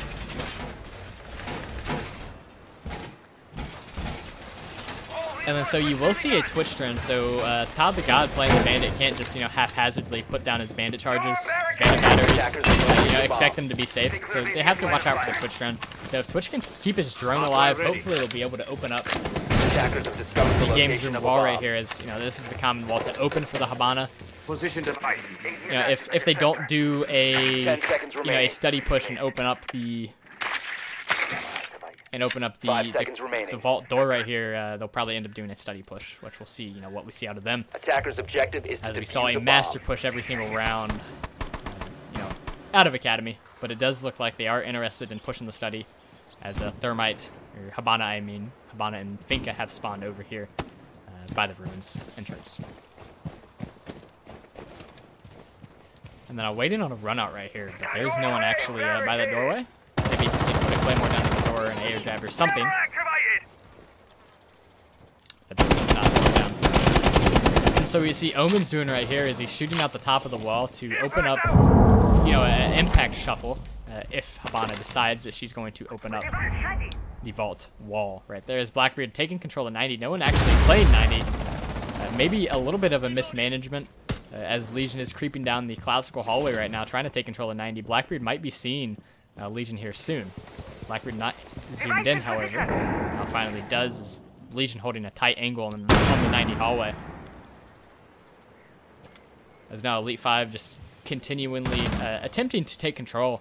And then so you will see a Twitch trend. So Todd the God playing the Bandit can't just, you know, haphazardly put down his Bandit charges, his Bandit batteries, you know, expect them to be safe. So they have to watch out for the Twitch trend. So if Twitch can keep his drone alive, hopefully it'll be able to open up Attackers have discovered the the game's location room of a wall bomb. right here. As you know, this is the common wall to open for the Habana. Position to fight. You know, if they don't do a 10 seconds a remaining. steady push and open up the 5 seconds remaining. the vault door right here, they'll probably end up doing a steady push, which we'll see, you know, what we see out of them. Attacker's objective is to As we defuse saw a bomb. master push every single round, you know, out of Academy. But it does look like they are interested in pushing the study, as a Thermite, or Habana, I mean, Habana and Finka have spawned over here by the ruins entrance. And then I'm waiting on a run out right here, but there's no one actually by that doorway. Maybe you know, put a claymore down the door, an air jab or something. That does not fall down. And so we see Omen's doing right here is he's shooting out the top of the wall to open up, you know, an impact shuffle if Habana decides that she's going to open up the vault wall right there. Is Blackbeard taking control of 90. No one actually played 90. Maybe a little bit of a mismanagement as Legion is creeping down the classical hallway right now, trying to take control of 90. Blackbeard might be seeing Legion here soon. Blackbeard not zoomed in, however. Now finally does, is Legion holding a tight angle on the 90 hallway. As now Elite 5 just continually attempting to take control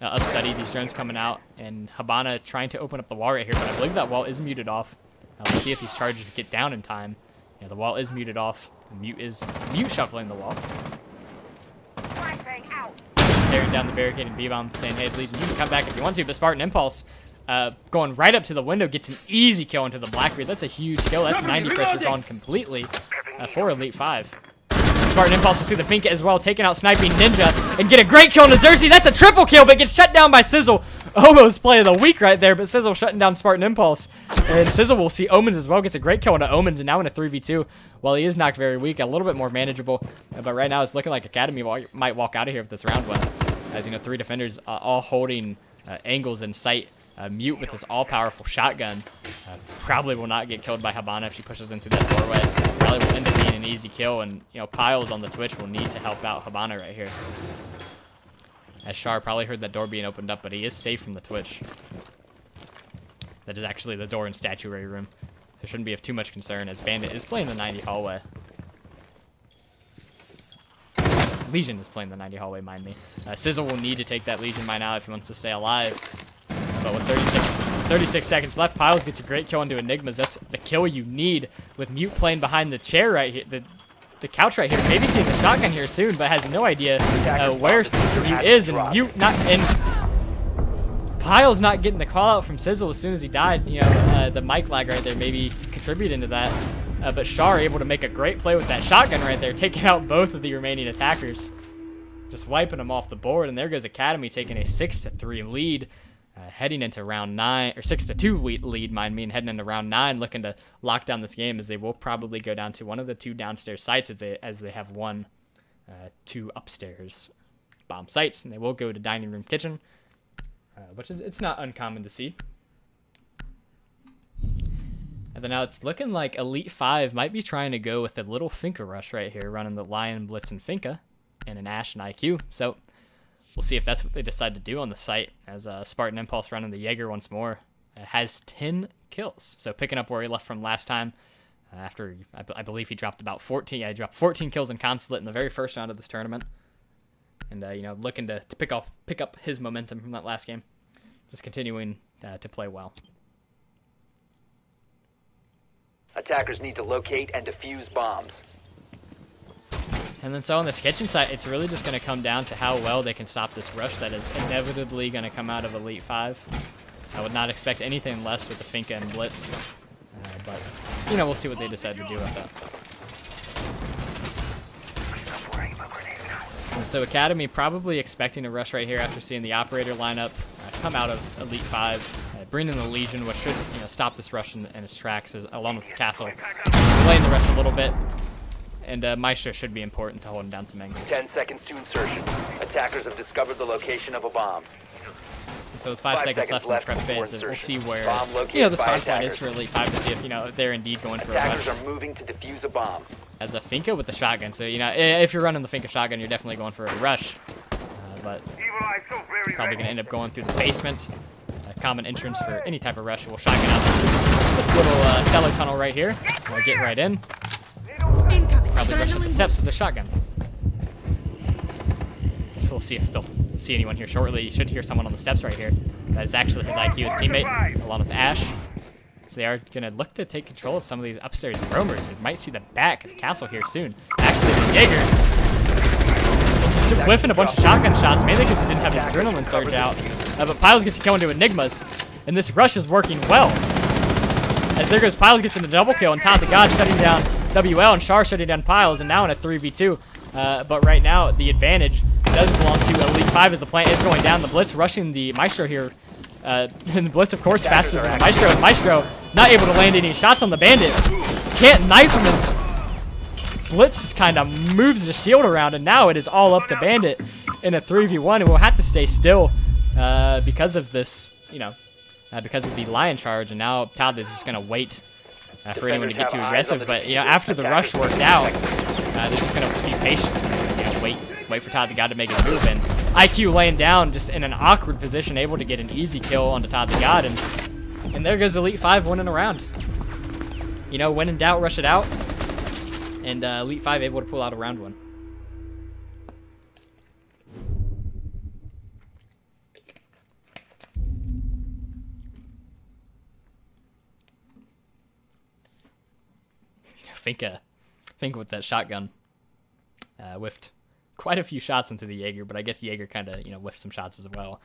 of study. These drones coming out, and Habana trying to open up the wall right here, but I believe that wall is muted off. We'll see if these charges get down in time. Yeah, the wall is muted off. The mute is mute shuffling the wall. Tearing down the barricade and B-bomb, saying, hey, Legion, you can come back if you want to, but Spartan Impulse going right up to the window gets an easy kill into the Blackbeard. That's a huge kill. That's 90 pressure gone completely for Elite 5. Spartan Impulse will see the Finka as well, taking out Sniping Ninja and get a great kill into Xerxes. That's a triple kill, but gets shut down by Sizzle. Almost play of the week right there, but Sizzle shutting down Spartan Impulse. And Sizzle will see Omens as well, gets a great kill into Omens, and now in a 3v2. While he is knocked very weak, a little bit more manageable. But right now it's looking like Academy might walk out of here with this round win. As you know, 3 defenders all holding angles in sight. Mute with this all-powerful shotgun. Probably will not get killed by Habana if she pushes in through that doorway. Probably will end up being an easy kill, and you know, Piles on the Twitch will need to help out Habana right here. As Char probably heard that door being opened up, but he is safe from the Twitch. That is actually the door in Statuary Room. There shouldn't be of too much concern, as Bandit is playing the 90 hallway. Legion is playing the 90 hallway, mind me. Sizzle will need to take that Legion mine out if he wants to stay alive. But with 36 seconds left, Piles gets a great kill into Enigmas. That's the kill you need with Mute playing behind the chair right here, the couch right here. Maybe seeing the shotgun here soon, but has no idea where Mute is, and Mute not in. Piles not getting the call out from Sizzle as soon as he died. You know, the mic lag right there maybe contributing to that. But Char able to make a great play with that shotgun right there, taking out both of the remaining attackers. Just wiping them off the board, and there goes Academy taking a 6-3 lead. Heading into round 9, or 6-2 lead, mind me, and heading into round 9, looking to lock down this game, as they will probably go down to one of the 2 downstairs sites as they have 2 upstairs bomb sites, and they will go to dining room kitchen, which is it's not uncommon to see. And then now it's looking like Elite 5 might be trying to go with a little Finka rush right here, running the Lion, Blitz, and Finka, and an Ash and IQ. So we'll see if that's what they decide to do on the site, as Spartan Impulse running the Jaeger once more. Has 10 kills. So picking up where he left from last time, after I believe he dropped about 14. Yeah, he dropped 14 kills in Consulate in the very first round of this tournament. And, you know, looking to pick up his momentum from that last game. Just continuing to play well. Attackers need to locate and defuse bombs. And then so on this kitchen site, it's really just going to come down to how well they can stop this rush that is inevitably going to come out of Elite 5. I would not expect anything less with the Finka and Blitz. But, you know, we'll see what they decide to do with that. And so Academy probably expecting a rush right here after seeing the operator lineup come out of Elite 5, bring in the Legion, which should stop this rush in its tracks, along with the Castle, delaying the rush a little bit. And Maestro should be important to holding down some angles. 10 seconds to insertion. Attackers have discovered the location of a bomb. And so with 5 seconds left in the prep phase, we'll see where the spawn point attackers. is for Elite 5 to see if they're indeed going for a rush. Attackers are moving to defuse a bomb. As a Finka with the shotgun, so if you're running the Finka shotgun, you're definitely going for a rush. But probably gonna end up going through the basement. A common entrance for any type of rush. We'll shotgun out this little cellar tunnel right here. We'll get right in. Probably rush up the steps with the shotgun. So we'll see if they'll see anyone here shortly. You should hear someone on the steps right here. That is actually his IQ, his teammate, along with Ash. So they are going to look to take control of some of these upstairs roamers. And might see the back of Castle here soon. Actually, the Jaeger just whiffing a bunch of shotgun shots, mainly because he didn't have his adrenaline surge out. But Piles gets to kill into Enigmas, and this rush is working well. As there goes Piles gets into double kill, and Todd the God shutting down WL, and Char shutting down Piles, and now in a 3v2. But right now, the advantage does belong to Elite 5 as the plant is going down. The Blitz rushing the Maestro here. And the Blitz, of course, faster than the Maestro. And Maestro not able to land any shots on the Bandit. Can't knife him as Blitz just kind of moves the shield around. And now it is all up to Bandit in a 3v1. And we'll have to stay still because of this, because of the Lion charge. And now Todd is just going to wait for anyone to get too aggressive. But, after the rush worked out, they're just going to be patient. Wait for Todd the God to make his move. And IQ laying down just in an awkward position, able to get an easy kill onto Todd the God. And there goes Elite 5 winning a round. When in doubt, rush it out. And Elite 5 able to pull out a round one. Finka with that shotgun whiffed quite a few shots into the Jaeger, but I guess Jaeger kind of whiffed some shots as well.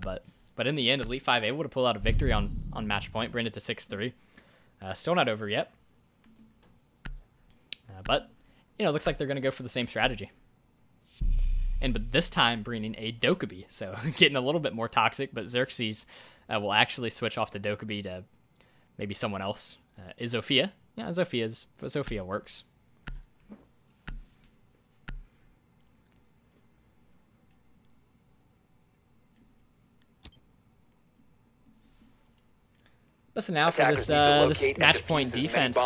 But in the end, Elite 5 able to pull out a victory on match point, bring it to 6-3. Still not over yet. But looks like they're gonna go for the same strategy. But this time bringing a Dokkaebi, so getting a little bit more toxic. But Xerxes will actually switch off the Dokkaebi to maybe someone else. Is Zofia? Yeah, Zofia works. Listen now for this match point defense,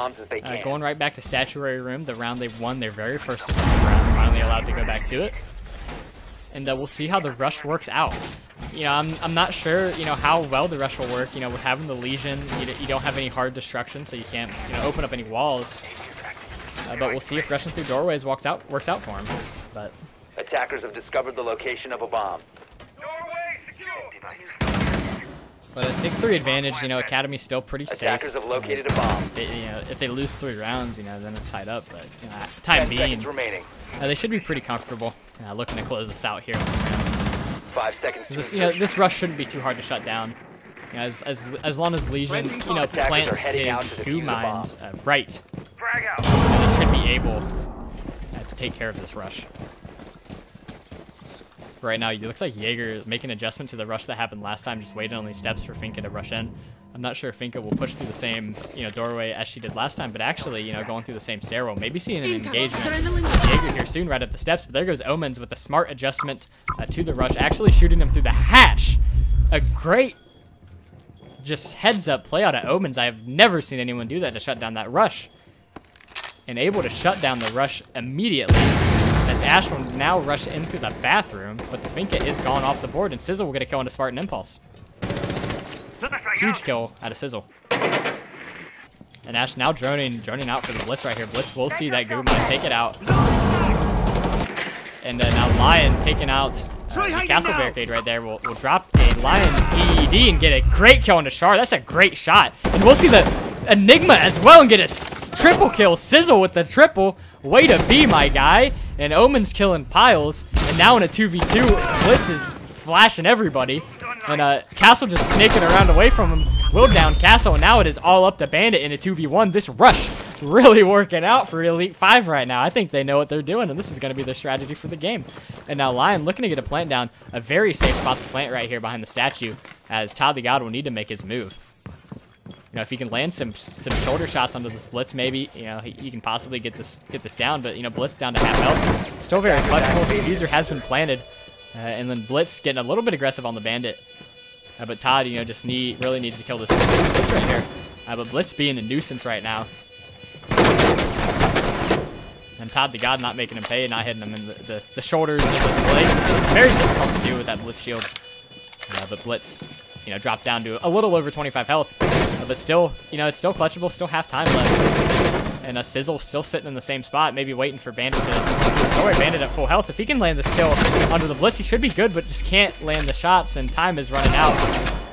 going right back to Statuary Room, the round they've won their very first defensive round, finally allowed to go back to it. And we'll see how the rush works out. I'm not sure, how well the rush will work. With having the Legion, you don't have any hard destruction, so you can't, open up any walls. But we'll see if rushing through doorways works out for him. But attackers have discovered the location of a bomb. But a 6-3 advantage, Academy's still pretty safe. Attackers have located a bomb. If they lose 3 rounds, then it's tied up. But time being, they should be pretty comfortable. Looking to close this out here. 5 seconds. This rush shouldn't be too hard to shut down. As long as Legion, plants his goo mines right, they should be able to take care of this rush. Right now, it looks like Jaeger is making an adjustment to the rush that happened last time, just waiting on these steps for Finka to rush in. I'm not sure if Finka will push through the same, doorway as she did last time, but actually, going through the same stairwell. Maybe seeing an engagement with Jaeger here soon right up the steps, but there goes Omens with a smart adjustment to the rush, actually shooting him through the hatch. A great just heads-up play out of Omens. I have never seen anyone do that to shut down that rush. And able to shut down the rush immediately. As Ash will now rush into the bathroom, but the Finka is gone off the board, and Sizzle will get a kill into Spartan Impulse. Huge kill out of Sizzle. And Ash now droning out for the Blitz right here. Blitz will see that Goo Mine take it out. And now Lion taking out the Castle Barricade right there. Will drop a Lion EED and get a great kill into Char. That's a great shot. And we'll see the Enigma as well and get a triple kill. Sizzle with the triple. Way to be, my guy. And Omen's killing Piles. And now in a 2v2, Blitz is flashing everybody. And Castle just snaking around away from him. Will down Castle. And now it is all up to Bandit in a 2v1. This rush really working out for Elite 5 right now. I think they know what they're doing, and this is going to be their strategy for the game. And now Lion looking to get a plant down. A very safe spot to plant right here behind the statue, as Todd the God will need to make his move. You know, if he can land some shoulder shots onto this Blitz, maybe, you know, he can possibly get this down. But, you know, Blitz down to half health. Still very flexible. The diffuser has been planted. And then Blitz getting a little bit aggressive on the Bandit. But Todd, you know, just really needs to kill this Blitz right here. But Blitz being a nuisance right now. And Todd the God not making him pay, not hitting him in the shoulders and the legs. It's very difficult to do with that Blitz shield. But Blitz, you know, dropped down to a little over 25 health. But still, you know, it's still clutchable, still half time left. And Sizzle still sitting in the same spot, maybe waiting for Bandit to... Oh, wait, Bandit at full health. If he can land this kill under the Blitz, he should be good, but just can't land the shots, and time is running out.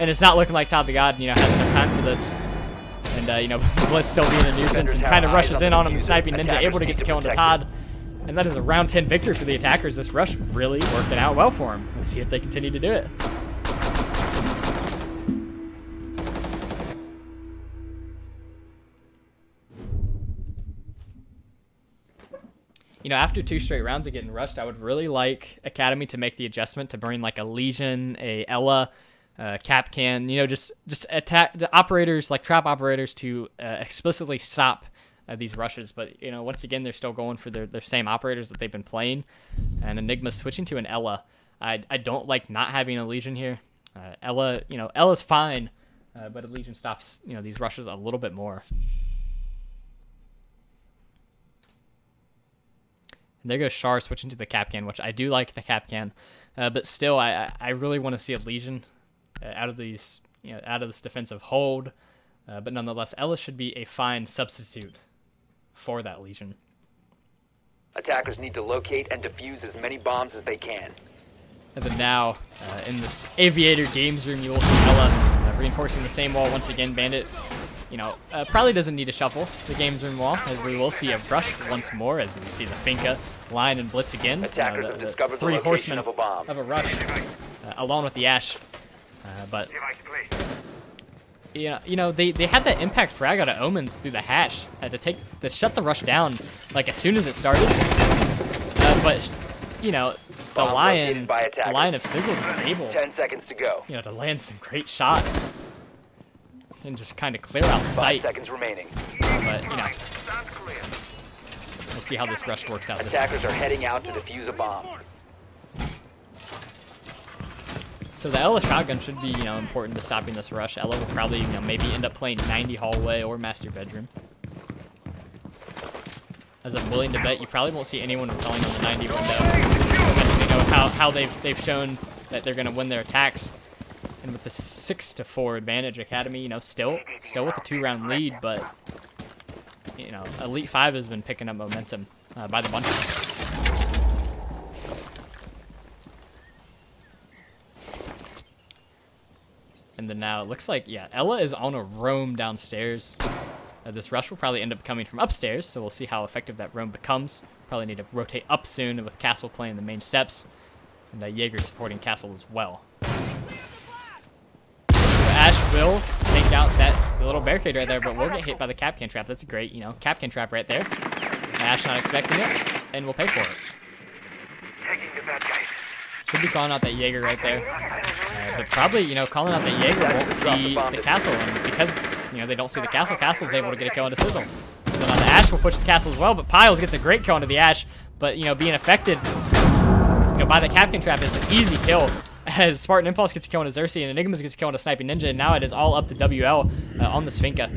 And it's not looking like Todd the God, you know, has enough time for this. And, you know, Blitz still being a nuisance and kind of rushes in on him. Sniping Ninja able to get the kill into Todd. And that is a round 10 victory for the attackers. This rush really working out well for him. Let's see if they continue to do it. You know, after 2 straight rounds of getting rushed, I would really like Academy to make the adjustment to bring like a Legion, a Ela, Kapkan, you know, just attack the operators, like trap operators, to explicitly stop these rushes. But, you know, once again, they're still going for their same operators that they've been playing. And Enigma switching to an Ela. I don't like not having a Legion here. Ela, you know, Ela's fine, but a Legion stops, you know, these rushes a little bit more. And there goes Char switching to the Kapkan, which I do like the Kapkan, but still, I really want to see a Legion out of these, you know, out of this defensive hold. But nonetheless, Ela should be a fine substitute for that Legion. Attackers need to locate and defuse as many bombs as they can. And then now, in this Aviator Games room, you will see Ela reinforcing the same wall once again. Bandit, you know, probably doesn't need to shuffle the Games room wall, as we will see a rush once more, as we see the Finka, Lion, and Blitz again. Attackers have discovered the 3 location horsemen of a bomb. of a rush, along with the Ash. But you know, they had that impact frag out of Omens through the hash to shut the rush down like as soon as it started. But you know, the Lion of Sizzle was able 10 seconds to go. You know, to land some great shots and just kind of clear out sight. 5 seconds remaining. But you know, we'll see how this rush works out. Attackers are heading out to defuse a bomb. So the Ela shotgun should be, you know, important to stopping this rush. Ela will probably, you know, maybe end up playing 90 hallway or master bedroom. As I'm willing to bet, you probably won't see anyone repelling on the 90 window. You know how they've shown that they're gonna win their attacks. And with the 6-4 advantage, Academy, you know, still with a 2-round lead, but you know, Elite 5 has been picking up momentum by the bunch. And then now it looks like, yeah, Ela is on a roam downstairs. This rush will probably end up coming from upstairs, so we'll see how effective that roam becomes. Probably need to rotate up soon with Castle playing the main steps. And Jaeger supporting Castle as well. Ash will take out that little barricade right there, but will get hit by the Kapkan trap. That's a great, you know, Kapkan trap right there. Ash not expecting it, and will pay for it. Should be calling out that Jaeger right there. But probably, you know, calling out that Jaeger won't see the Castle, and because, you know, they don't see the Castle, Castle's able to get a kill into Sizzle. So now the Ash will push the Castle as well, but Piles gets a great kill into the Ash, but, you know, being affected, you know, by the Kapkan trap is an easy kill, as Spartan Impulse gets a kill into Xerxes, and Enigmas gets a kill into Sniping Ninja, and now it is all up to WL on the Sfinka.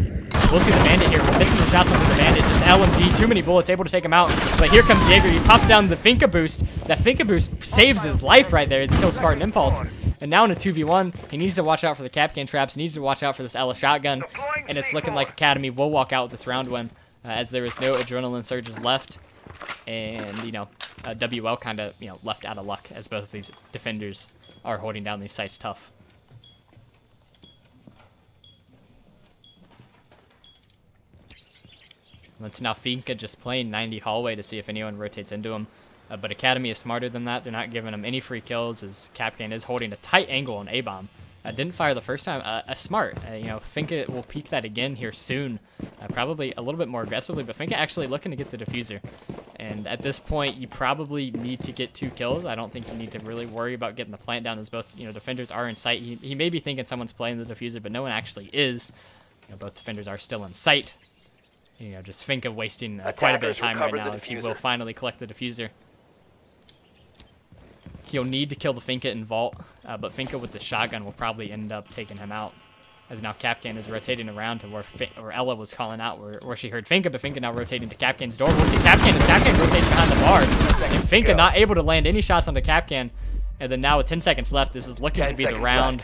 We'll see the Bandit here, missing the shots onto the Bandit, just LMG, too many bullets, able to take him out, but here comes Jaeger, he pops down the Finka boost. That Finka boost saves his life right there as he kills Spartan Impulse. And now in a 2v1, he needs to watch out for the Kapkan traps, needs to watch out for this Ela shotgun, and it's looking like Academy will walk out with this round win, as there is no adrenaline surges left, and, you know, WL kind of, you know, left out of luck, as both of these defenders are holding down these sites tough. That's now Finka just playing 90 hallway to see if anyone rotates into him. But Academy is smarter than that. They're not giving him any free kills, as Kapkan is holding a tight angle on A-bomb. Didn't fire the first time. Smart. You know, Finka will peek that again here soon. Probably a little bit more aggressively, but Finka actually looking to get the diffuser. And at this point, you probably need to get 2 kills. I don't think you need to really worry about getting the plant down, as both, you know, defenders are in sight. He may be thinking someone's playing the diffuser, but no one actually is. You know, both defenders are still in sight. You know, just Finka wasting quite a bit of time right now as he will finally collect the diffuser. He'll need to kill the Finka in Vault, but Finka with the shotgun will probably end up taking him out. As now Kapkan is rotating around to where Ela was calling out, where she heard Finka, but Finka now rotating to Kapkan's door. We'll see Kapkan as Kapkan rotates behind the bar. And Finka not able to land any shots onto Kapkan. And then now with 10 seconds left, this is looking to be the round.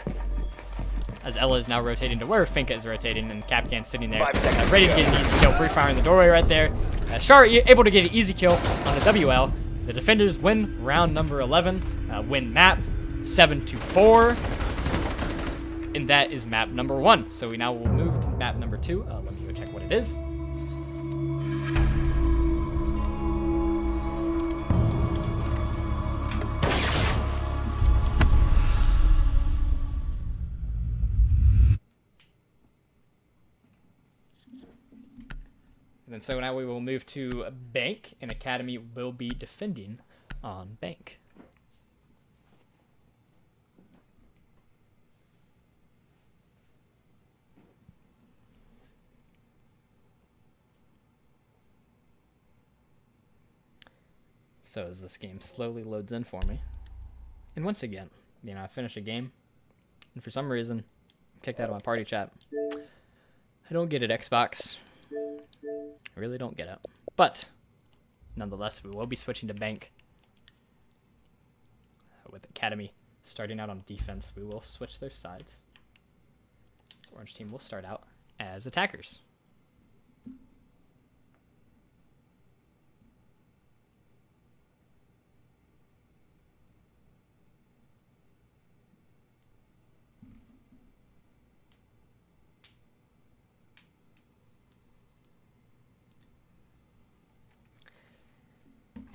As Ela is now rotating to where Finka is rotating, and Kapkan sitting there, ready to get an easy kill, pre-firing the doorway right there. Char able to get an easy kill on the WL. The defenders win round number 11, win map 7-4, and that is map number 1. So we now will move to map number 2. Let me go check what it is. And then so now we will move to Bank, and Academy will be defending on Bank. So as this game slowly loads in for me, and once again, you know, I finish a game, and for some reason, I'm kicked out of my party chat. I don't get it, Xbox. I really don't get it. But, nonetheless, we will be switching to Bank. With Academy starting out on defense, we will switch their sides. So Orange team will start out as attackers.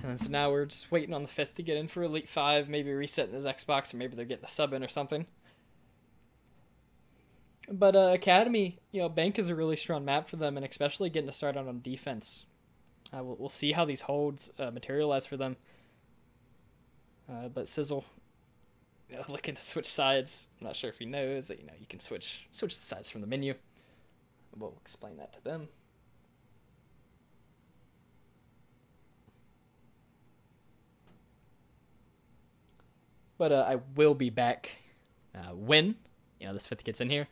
And then so now we're just waiting on the 5th to get in for Elite 5, maybe resetting his Xbox, or maybe they're getting a sub in or something. But Academy, you know, Bank is a really strong map for them, and especially getting to start out on defense. We'll see how these holds materialize for them. But Sizzle, you know, looking to switch sides. I'm not sure if he knows that, you know, you can switch the sides from the menu. We'll explain that to them. But I will be back when, you know, this 5th gets in here.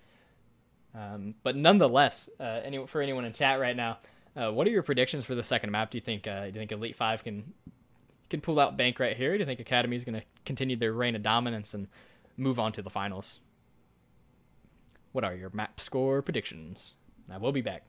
But nonetheless, for anyone in chat right now, what are your predictions for the second map? Do you think Elite 5 can pull out Bank right here? Do you think Academy is going to continue their reign of dominance and move on to the finals? What are your map score predictions? I will be back.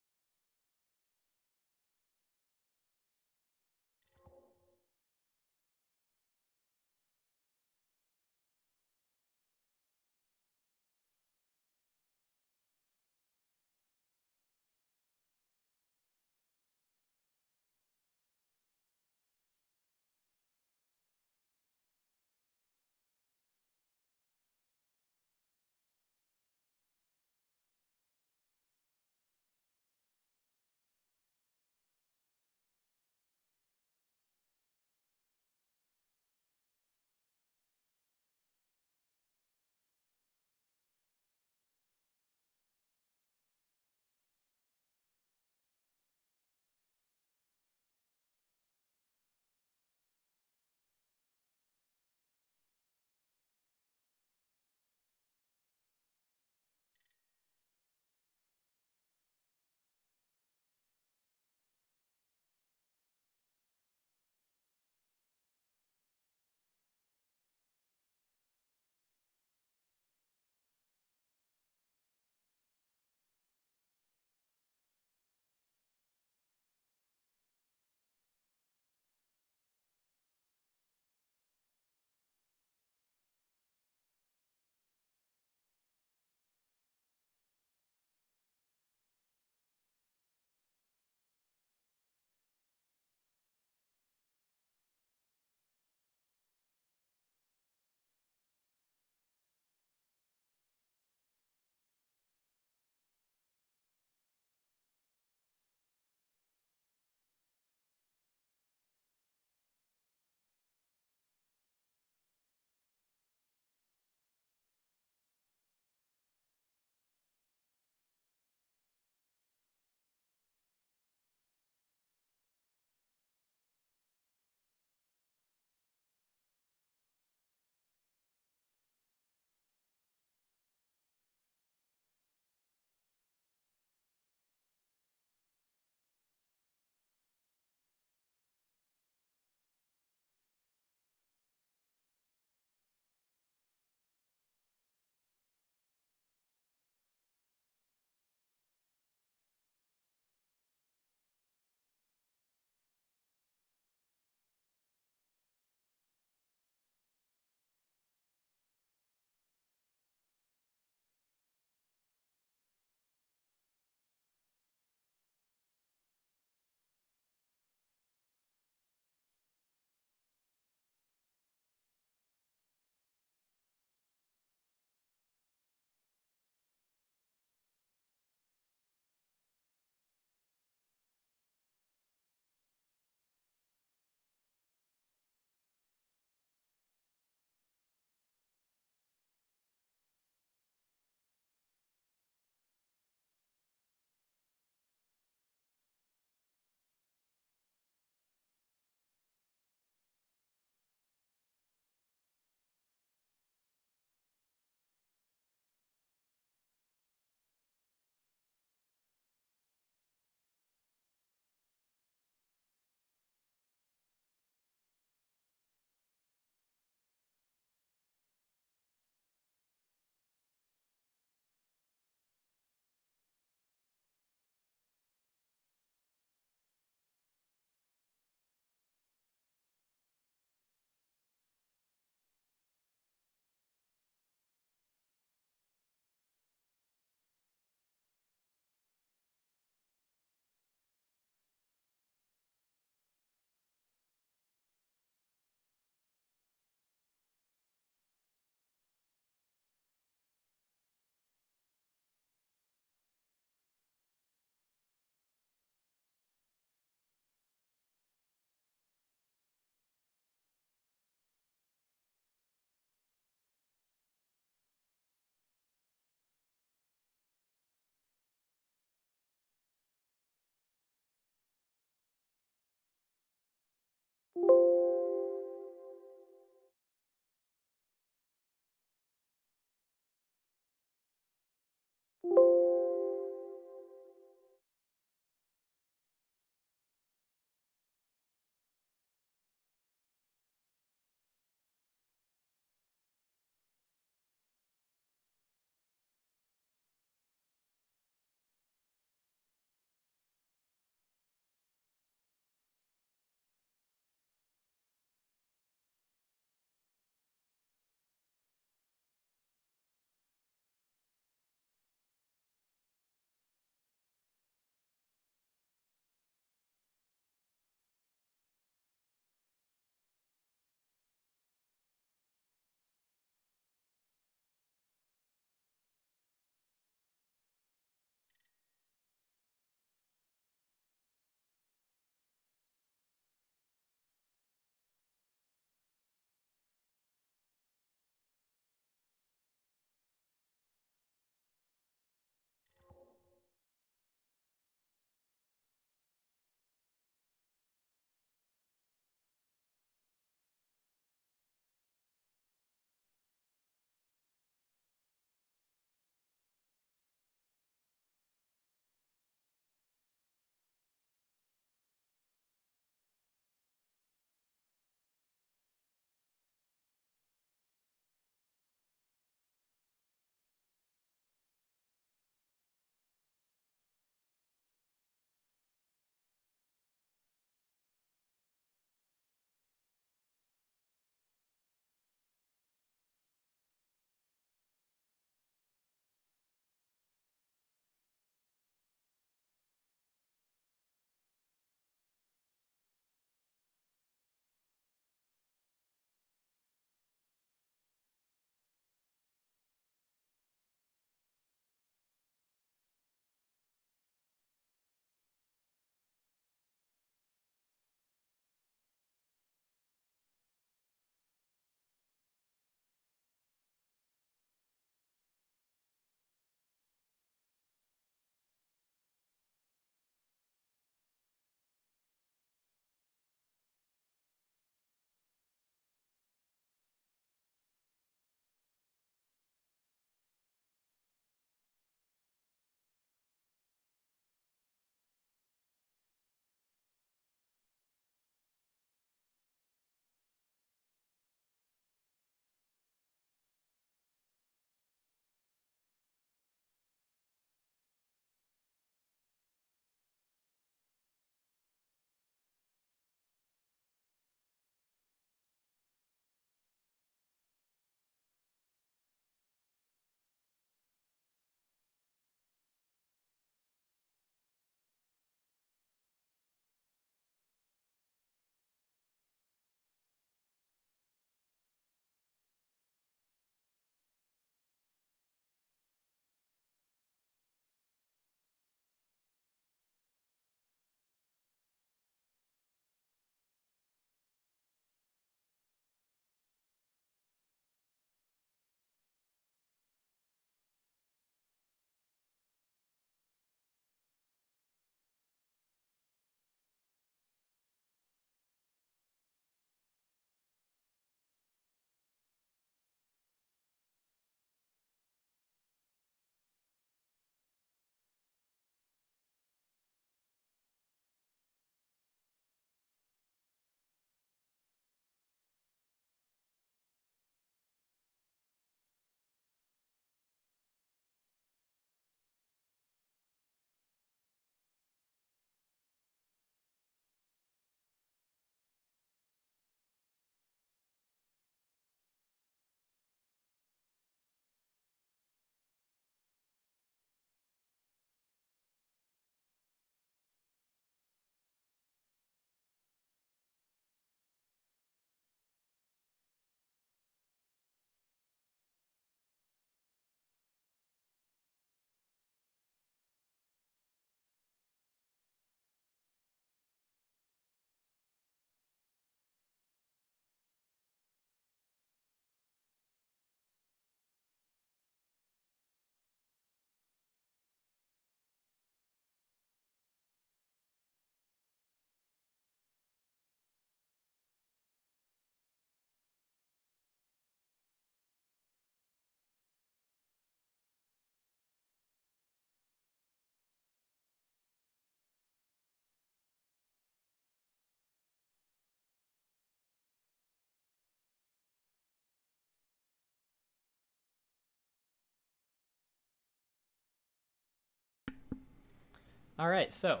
All right, so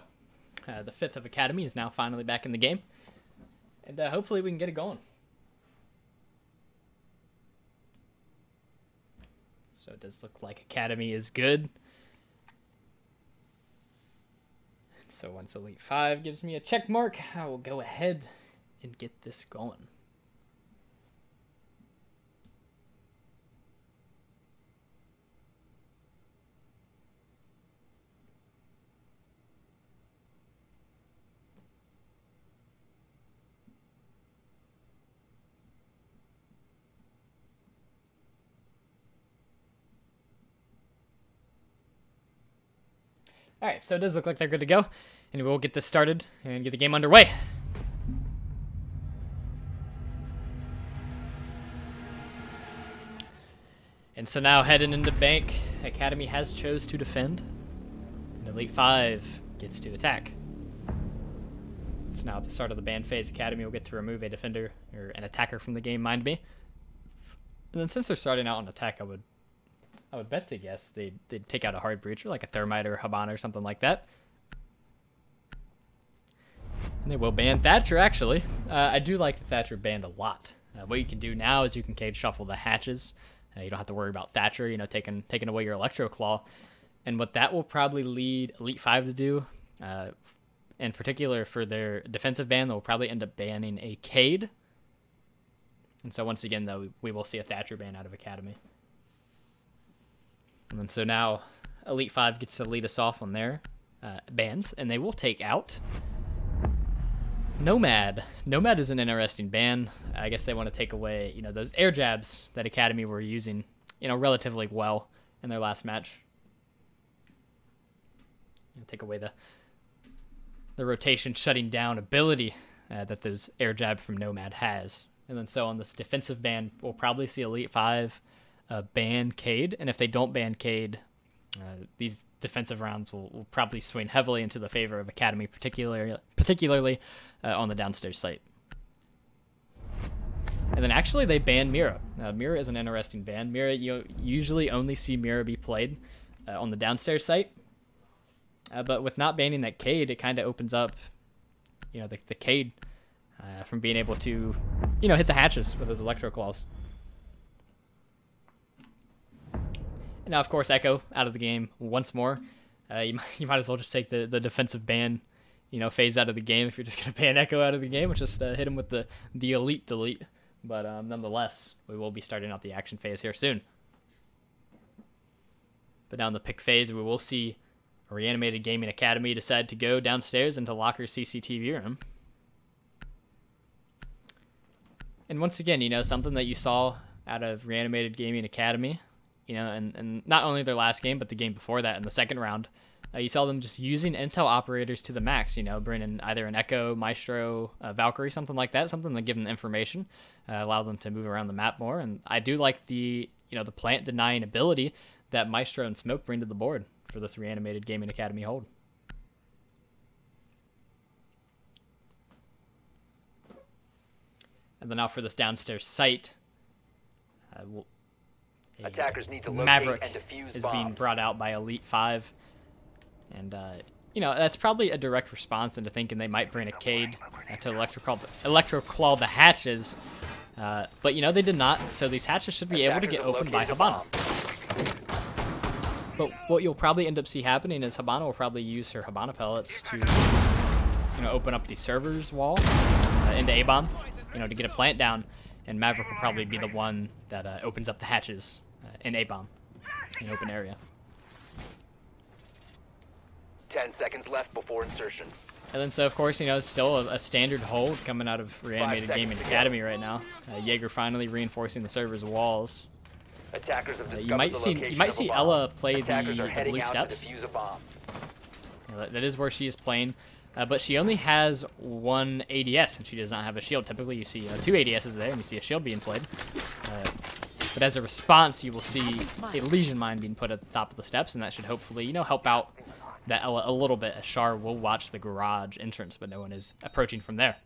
the 5th of Academy is now finally back in the game, and hopefully we can get it going. So it does look like Academy is good. So once Elite 5 gives me a check mark, I will go ahead and get this going. All right, so it does look like they're good to go, and we'll get this started and get the game underway. And so now heading into Bank, Academy has chose to defend, and Elite 5 gets to attack. So now at the start of the ban phase, Academy will get to remove a defender or an attacker from the game, mind me. And then since they're starting out on attack, I would bet to guess they'd take out a hard breacher like a Thermite or a Hibana or something like that. And they will ban Thatcher, actually. I do like the Thatcher banned a lot. What you can do now is you can cage shuffle the hatches. You don't have to worry about Thatcher, you know, taking away your Electro Claw. And what that will probably lead Elite 5 to do, in particular for their defensive ban, they'll probably end up banning a Cade. And so once again, though, we will see a Thatcher ban out of Academy. And then so now Elite 5 gets to lead us off on their bans, and they will take out Nomad. Nomad is an interesting ban. I guess they want to take away, you know, those air jabs that Academy were using, you know, relatively well in their last match. Take away the rotation shutting down ability that those air jab from Nomad has. And then so on this defensive ban, we'll probably see Elite 5 ban Cade, and if they don't ban Cade, these defensive rounds will probably swing heavily into the favor of Academy, particularly on the downstairs site. And then actually they ban Mira. Mira is an interesting ban. Mira, you usually only see Mira be played on the downstairs site, but with not banning that Cade, it kind of opens up, you know, the Cade from being able to, you know, hit the hatches with his Electro Claws. Now, of course, Echo out of the game once more. You might as well just take the defensive ban, you know, phase out of the game if you're just going to ban Echo out of the game, or just hit him with the Elite delete. But nonetheless, we will be starting out the action phase here soon. But now in the pick phase, we will see Reanimated Gaming Academy decide to go downstairs into Locker's CCTV room. And once again, you know, something that you saw out of Reanimated Gaming Academy, you know, and not only their last game, but the game before that in the second round, you saw them just using intel operators to the max, you know, bringing either an Echo, Maestro, Valkyrie, something like that, something to give them information, allow them to move around the map more. And I do like the, you know, the plant denying ability that Maestro and Smoke bring to the board for this Reanimated Gaming Academy hold. And then now for this downstairs site, Attackers need to locate Maverick and defuse is bombs. being brought out by Elite 5. And, you know, that's probably a direct response into thinking they might bring a Cade to Electro Claw the hatches. But, you know, they did not, so these hatches should be able to get opened by Hibana. But what you'll probably end up see happening is Hibana will probably use her Hibana pellets to, you know, open up the server's wall into A-bomb, you know, to get a plant down. And Maverick will probably be the one that opens up the hatches in A-bomb, in open area. 10 seconds left before insertion. And then so, of course, you know, it's still a standard hold coming out of Reanimated Gaming Academy right now. Jaeger finally reinforcing the server's walls. Attackers have discovered You might the see location of a bomb. Ella play Attackers are the heading blue out steps. to defuse a bomb. You know, that is where she is playing. But she only has one ADS, and she does not have a shield. Typically, you see two ADSs there, and you see a shield being played. But as a response, you will see a Legion Mine being put at the top of the steps, and that should hopefully, you know, help out that Ella a little bit, as Char will watch the garage entrance, but no one is approaching from there.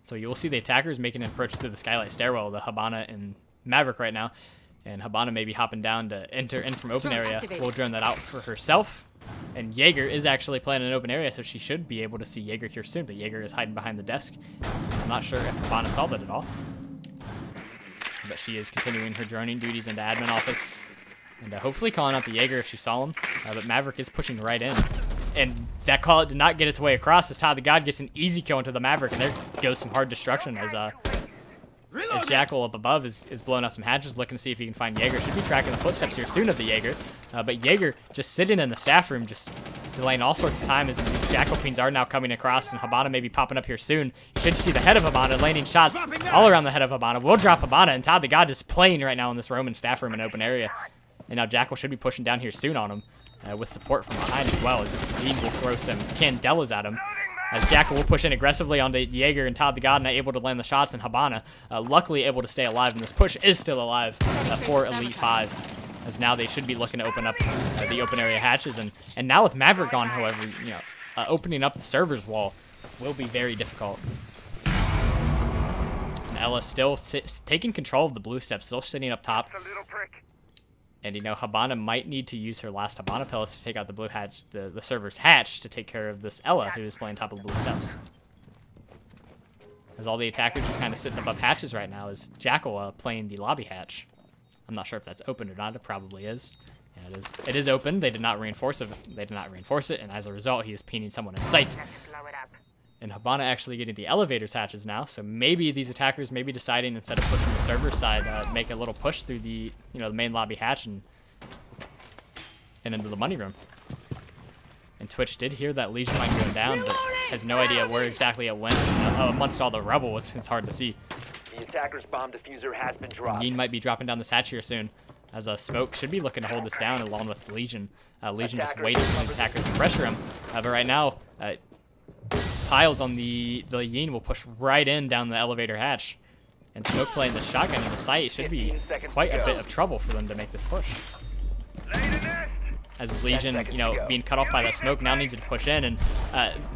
So you will see the attackers making an approach through the Skylight Stairwell, the Hibana and Maverick right now. And Hibana maybe hopping down to enter in from open area. We'll drone that out for herself. And Jaeger is actually playing in an open area, so she should be able to see Jaeger here soon. But Jaeger is hiding behind the desk. I'm not sure if Hibana saw that at all. But she is continuing her droning duties into admin office. And hopefully calling out the Jaeger if she saw him. But Maverick is pushing right in. And that call out did not get its way across as Todd the God gets an easy kill into the Maverick. And there goes some hard destruction as Jackal up above is blowing out some hatches, looking to see if he can find Jaeger. Should be tracking the footsteps here soon of the Jaeger. But Jaeger just sitting in the staff room, just delaying all sorts of time as these Jackal Queens are now coming across. And Hibana may be popping up here soon. You should see the head of Hibana landing shots all around the head of Hibana. We'll drop Hibana, and Todd the God is playing right now in this Roman staff room in open area. And now Jackal should be pushing down here soon on him with support from behind as well. As Dean will throw some candelas at him. As Jackal will push in aggressively onto Jaeger and Todd the God, not able to land the shots, and Hibana luckily able to stay alive, and this push is still alive for Elite 5, as now they should be looking to open up the open area hatches, and now with Maverick gone, however, opening up the server's wall will be very difficult. And Ella still taking control of the blue steps, still sitting up top. And, Hibana might need to use her last Hibana pellets to take out the blue hatch, the server's hatch, to take care of this Ella, who is playing top of the blue steps. As all the attackers just kind of sitting above hatches right now, is Jackal playing the lobby hatch. I'm not sure if that's open or not. It probably is. Yeah, it is open. They did not reinforce it. And as a result, he is peening someone in sight. And Hibana actually getting the elevators hatches now, so maybe these attackers may be deciding, instead of pushing the server side, make a little push through the the main lobby hatch and into the money room. And Twitch did hear that Legion mine going down, but has no idea where exactly it went. Amongst all the rubble, it's hard to see. The attacker's bomb diffuser has been dropped. Yin might be dropping down this hatch here soon, as Smoke should be looking to hold this down along with Legion. Legion just waiting for these attackers to pressure him. But right now, Piles on the Yin will push right in down the elevator hatch. And Smoke playing the shotgun in the sight should be quite a bit of trouble for them to make this push. As Legion, being cut off by that Smoke, now needs to push in. And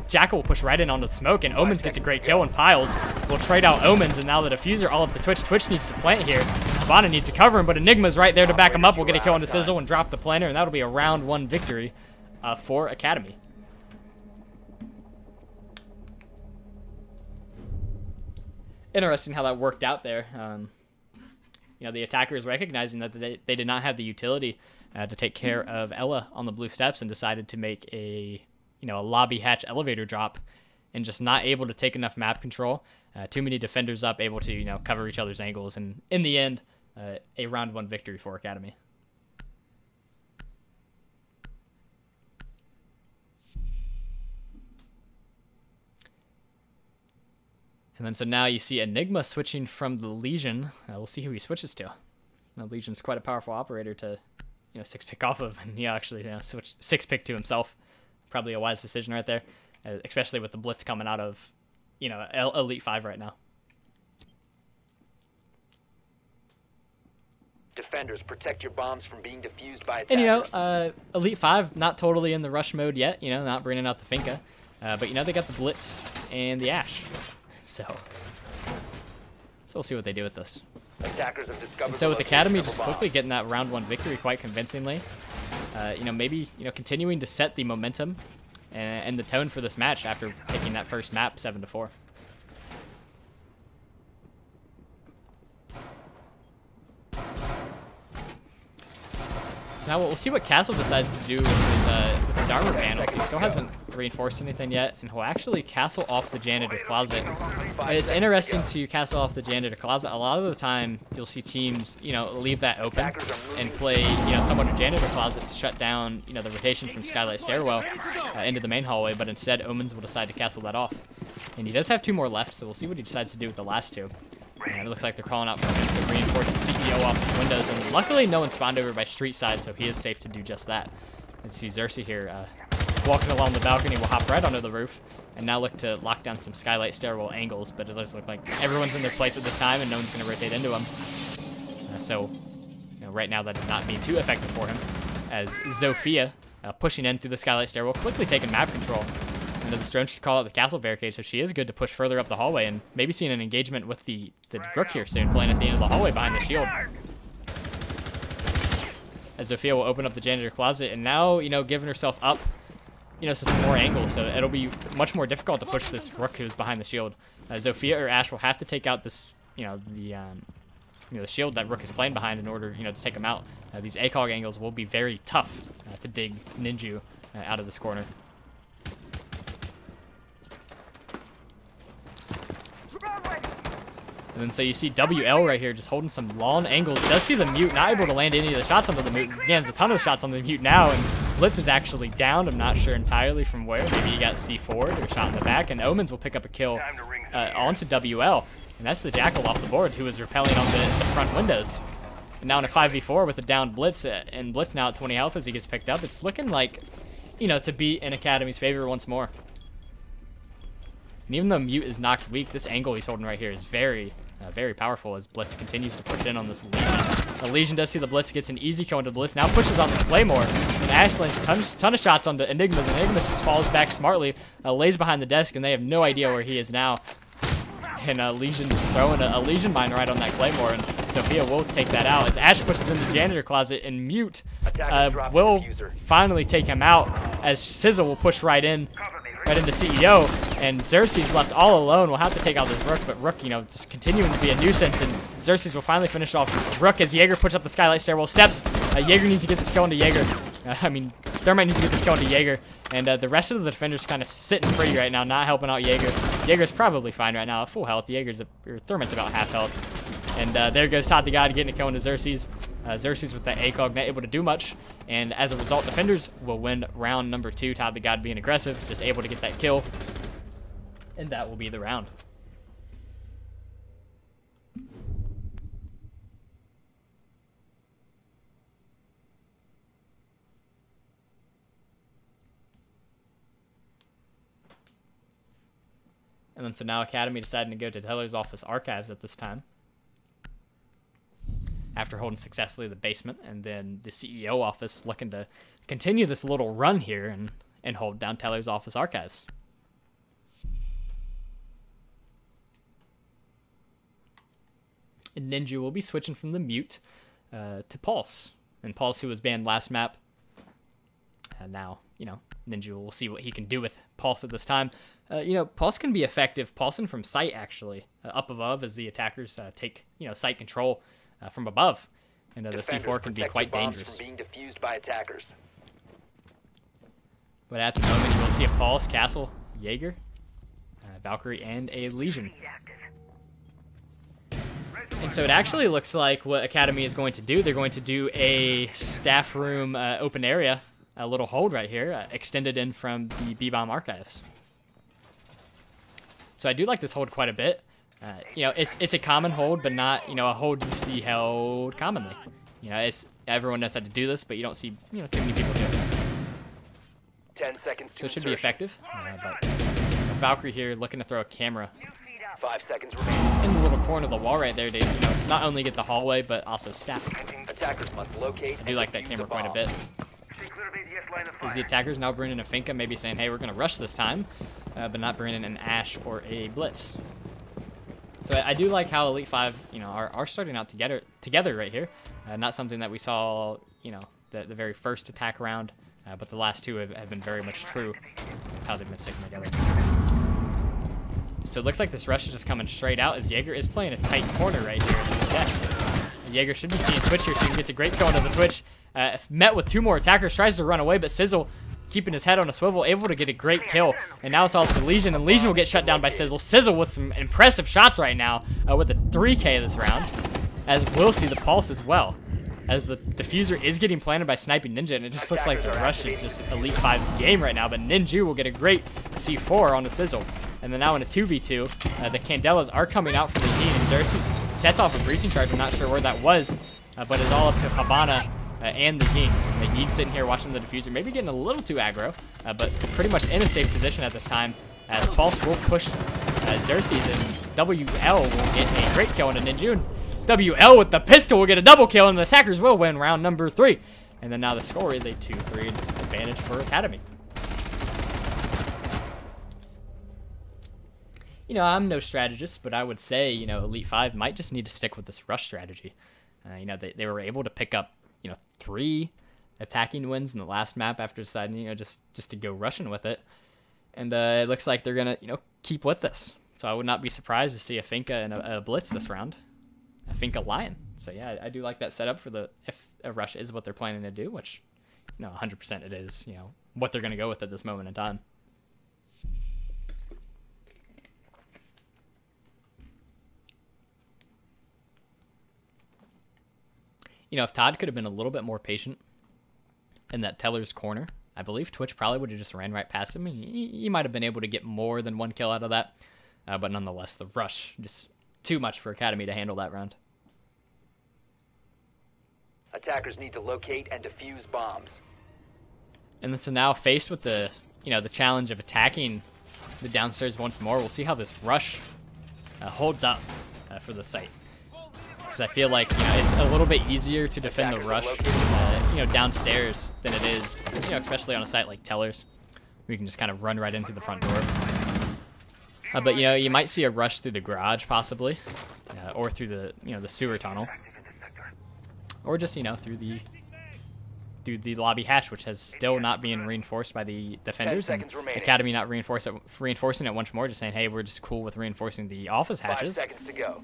Jackal will push right in onto the Smoke, and Omens gets a great kill, and Piles will trade out Omens. And now the Diffuser all up to Twitch. Twitch needs to plant here. Hibana needs to cover him, but Enigma's right there to back him up. We'll get a kill onto Sizzle and drop the planter, and that'll be a round 1 victory for Academy. Interesting how that worked out there. The attackers recognizing that they did not have the utility to take care of Ella on the blue steps, and decided to make a lobby hatch elevator drop, and just not able to take enough map control. Too many defenders up, able to cover each other's angles, and in the end, a round 1 victory for Academy. And then so now you see Enigma switching from the Legion. We'll see who he switches to. Legion's quite a powerful operator to 6-pick off of, and he actually switch 6-pick to himself. Probably a wise decision right there, especially with the blitz coming out of Elite 5 right now. Defenders, protect your bombs from being defused by attackers. And Elite 5 not totally in the rush mode yet. Not bringing out the Finka, but they got the blitz and the Ash. So we'll see what they do with this. Attackers have discovered. And so with Academy just quickly getting that round 1 victory quite convincingly, maybe continuing to set the momentum and the tone for this match after picking that first map 7-4. So now we'll see what Castle decides to do with his armor panels. He still hasn't reinforced anything yet, and he'll actually castle off the janitor closet. It's interesting to castle off the janitor closet. A lot of the time, you'll see teams, leave that open and play, somewhat a janitor closet to shut down, the rotation from Skylight Stairwell into the main hallway. But instead, Omens will decide to castle that off. And he does have 2 more left, so we'll see what he decides to do with the last 2. And it looks like they're calling out for him to reinforce the CEO off his windows. And luckily, no one spawned over by street side, so he is safe to do just that. You see Xerxes here walking along the balcony. Will hop right onto the roof and now look to lock down some Skylight Stairwell angles. But it does look like everyone's in their place at this time, and no one's going to rotate into him. So right now, that is not being too effective for him. As Zofia pushing in through the Skylight Stairwell, quickly taking map control. And the drone should call out the castle barricade, so she is good to push further up the hallway, and maybe seeing an engagement with the Rook here soon, playing at the end of the hallway behind the shield. as Zofia will open up the janitor closet, and now, you know, giving herself up, you know, to some more angles, so it'll be much more difficult to push this Rook who's behind the shield. Zofia or Ash will have to take out this, you know, the shield that Rook is playing behind in order, you know, to take him out. These ACOG angles will be very tough to dig Ninju out of this corner. And then so you see WL right here just holding some long angles. Does see the Mute, not able to land any of the shots onto the Mute. Again, there's a ton of shots on the Mute now, and Blitz is actually downed. I'm not sure entirely from where. Maybe he got C4 or shot in the back, and Omens will pick up a kill onto WL. And that's the Jackal off the board who was repelling on the front windows. And now in a 5v4 with a downed Blitz, and Blitz now at 20 health as he gets picked up. It's looking like, you know, to be in Academy's favor once more. And even though Mute is knocked weak, this angle he's holding right here is very powerful as Blitz continues to push in on this Legion. The Legion does see the Blitz, gets an easy kill into Blitz, now pushes on this Claymore, and Ash lands a ton of shots on the Enigmas, and Enigmas just falls back smartly, lays behind the desk, and they have no idea where he is now. And Legion just throwing a Legion mine right on that Claymore, and Zofia will take that out as Ash pushes in the janitor closet, and Mute will finally take him out as Sizzle will push right into CEO, and Xerxes left all alone. Will have to take out this Rook, but Rook, you know, just continuing to be a nuisance, and Xerxes will finally finish off Rook as Jaeger puts up the Skylight Stairwell steps. Jaeger needs to get this kill into Jaeger. Thermite needs to get this kill into Jaeger, and the rest of the defenders kind of sitting pretty right now, not helping out Jaeger. Jaeger's probably fine right now, at full health. Thermite's about half health, and there goes Todd the God getting a kill into Xerxes. Xerxes with the ACOG not able to do much, and as a result, defenders will win round number 2. Todd the God being aggressive, just able to get that kill, and that will be the round. And then so now Academy deciding to go to Teller's office archives at this time, after holding successfully the basement, and then the CEO office looking to continue this little run here and hold down Teller's office archives. And Ninja will be switching from the Mute to Pulse. And Pulse, who was banned last map, now, you know, Ninja will see what he can do with Pulse at this time. You know, Pulse can be effective pulsing from sight, actually, up above as the attackers take, you know, sight control from above. And the C4 can be quite dangerous. Being diffused by attackers. But at the moment, you will see a Pulse, Castle, Jaeger, Valkyrie, and a Legion. And so it actually looks like what Academy is going to do. They're going to do a staff room open area, a little hold right here, extended in from the B-Bomb archives. So I do like this hold quite a bit. You know, it's a common hold, but not, you know, a hold you see held commonly. You know, everyone knows how to do this, but you don't see, you know, too many people do it. 10 seconds. So it should be effective. But Valkyrie here looking to throw a camera 5 seconds remaining. in the little corner of the wall right there to, you know, not only get the hallway, but also staff. Attackers must locate. I do like that camera quite a bit. Is the attackers now bringing a Finka, maybe saying, hey, we're going to rush this time, but not bringing an Ash or a Blitz. So I do like how Elite 5, you know, are starting out together right here. Not something that we saw, you know, the very first attack round, but the last two have been very much true of how they've been sticking together. So it looks like this rush is just coming straight out as Jaeger is playing a tight corner right here in the desk. Jaeger should be seeing Twitch here, so he gets a great kill into the Twitch. Met with 2 more attackers, tries to run away, but Sizzle, keeping his head on a swivel, able to get a great kill. And now it's all to Legion, and Legion will get shut down by Sizzle. Sizzle with some impressive shots right now, with a 3K this round, as we'll see the Pulse as well. As the Diffuser is getting planted by Sniping Ninja, and it just looks like the rush is just Elite 5's game right now, but Ninja will get a great C4 on the Sizzle. And then now in a 2v2, the Candelas are coming out from the Yeen, and Xerxes sets off a breaching charge. I'm not sure where that was, but it's all up to Habana and the Yeen. The Yeen sitting here watching the Diffuser, maybe getting a little too aggro, but pretty much in a safe position at this time, as Pulse will push Xerxes, and WL will get a great kill into Ninjun. WL with the pistol will get a double kill, and the attackers will win round number 3. And then now the score is a 2-3 advantage for Academy. You know, I'm no strategist, but I would say, you know, Elite 5 might just need to stick with this rush strategy. You know, they were able to pick up 3 attacking wins in the last map after deciding, just to go rushing with it. And it looks like they're going to, keep with this. So I would not be surprised to see a Finka and a Blitz this round. A Finka Lion. So yeah, I do like that setup for if a rush is what they're planning to do, which, 100% it is, what they're going to go with at this moment in time. If Todd could have been a little bit more patient in that teller's corner, I believe Twitch probably would have just ran right past him. He might have been able to get more than 1 kill out of that. But nonetheless, the rush, just too much for Academy to handle that round. Attackers need to locate and defuse bombs. And then so now faced with the challenge of attacking the downstairs once more, we'll see how this rush holds up for the site. Because I feel like it's a little bit easier to defend the rush downstairs than it is, especially on a site like Tellers. We can just kind of run right in through the front door. But you might see a rush through the garage possibly, or through the the sewer tunnel, or just through the lobby hatch, which has still not being reinforced by the defenders, and Academy not reinforcing it once more, just saying, hey, we're just cool with reinforcing the office hatches. 5 seconds to go.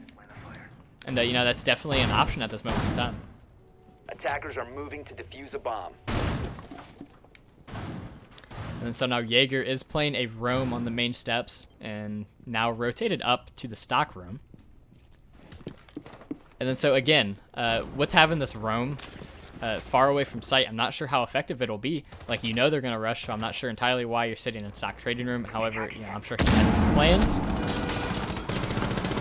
And that's definitely an option at this moment in time. Attackers are moving to defuse a bomb. And so now Jaeger is playing a roam on the main steps and now rotated up to the stock room. And then so again, with having this roam far away from sight, I'm not sure how effective it'll be. Like, they're going to rush, so I'm not sure entirely why you're sitting in stock trading room. However, I'm sure he has his plans.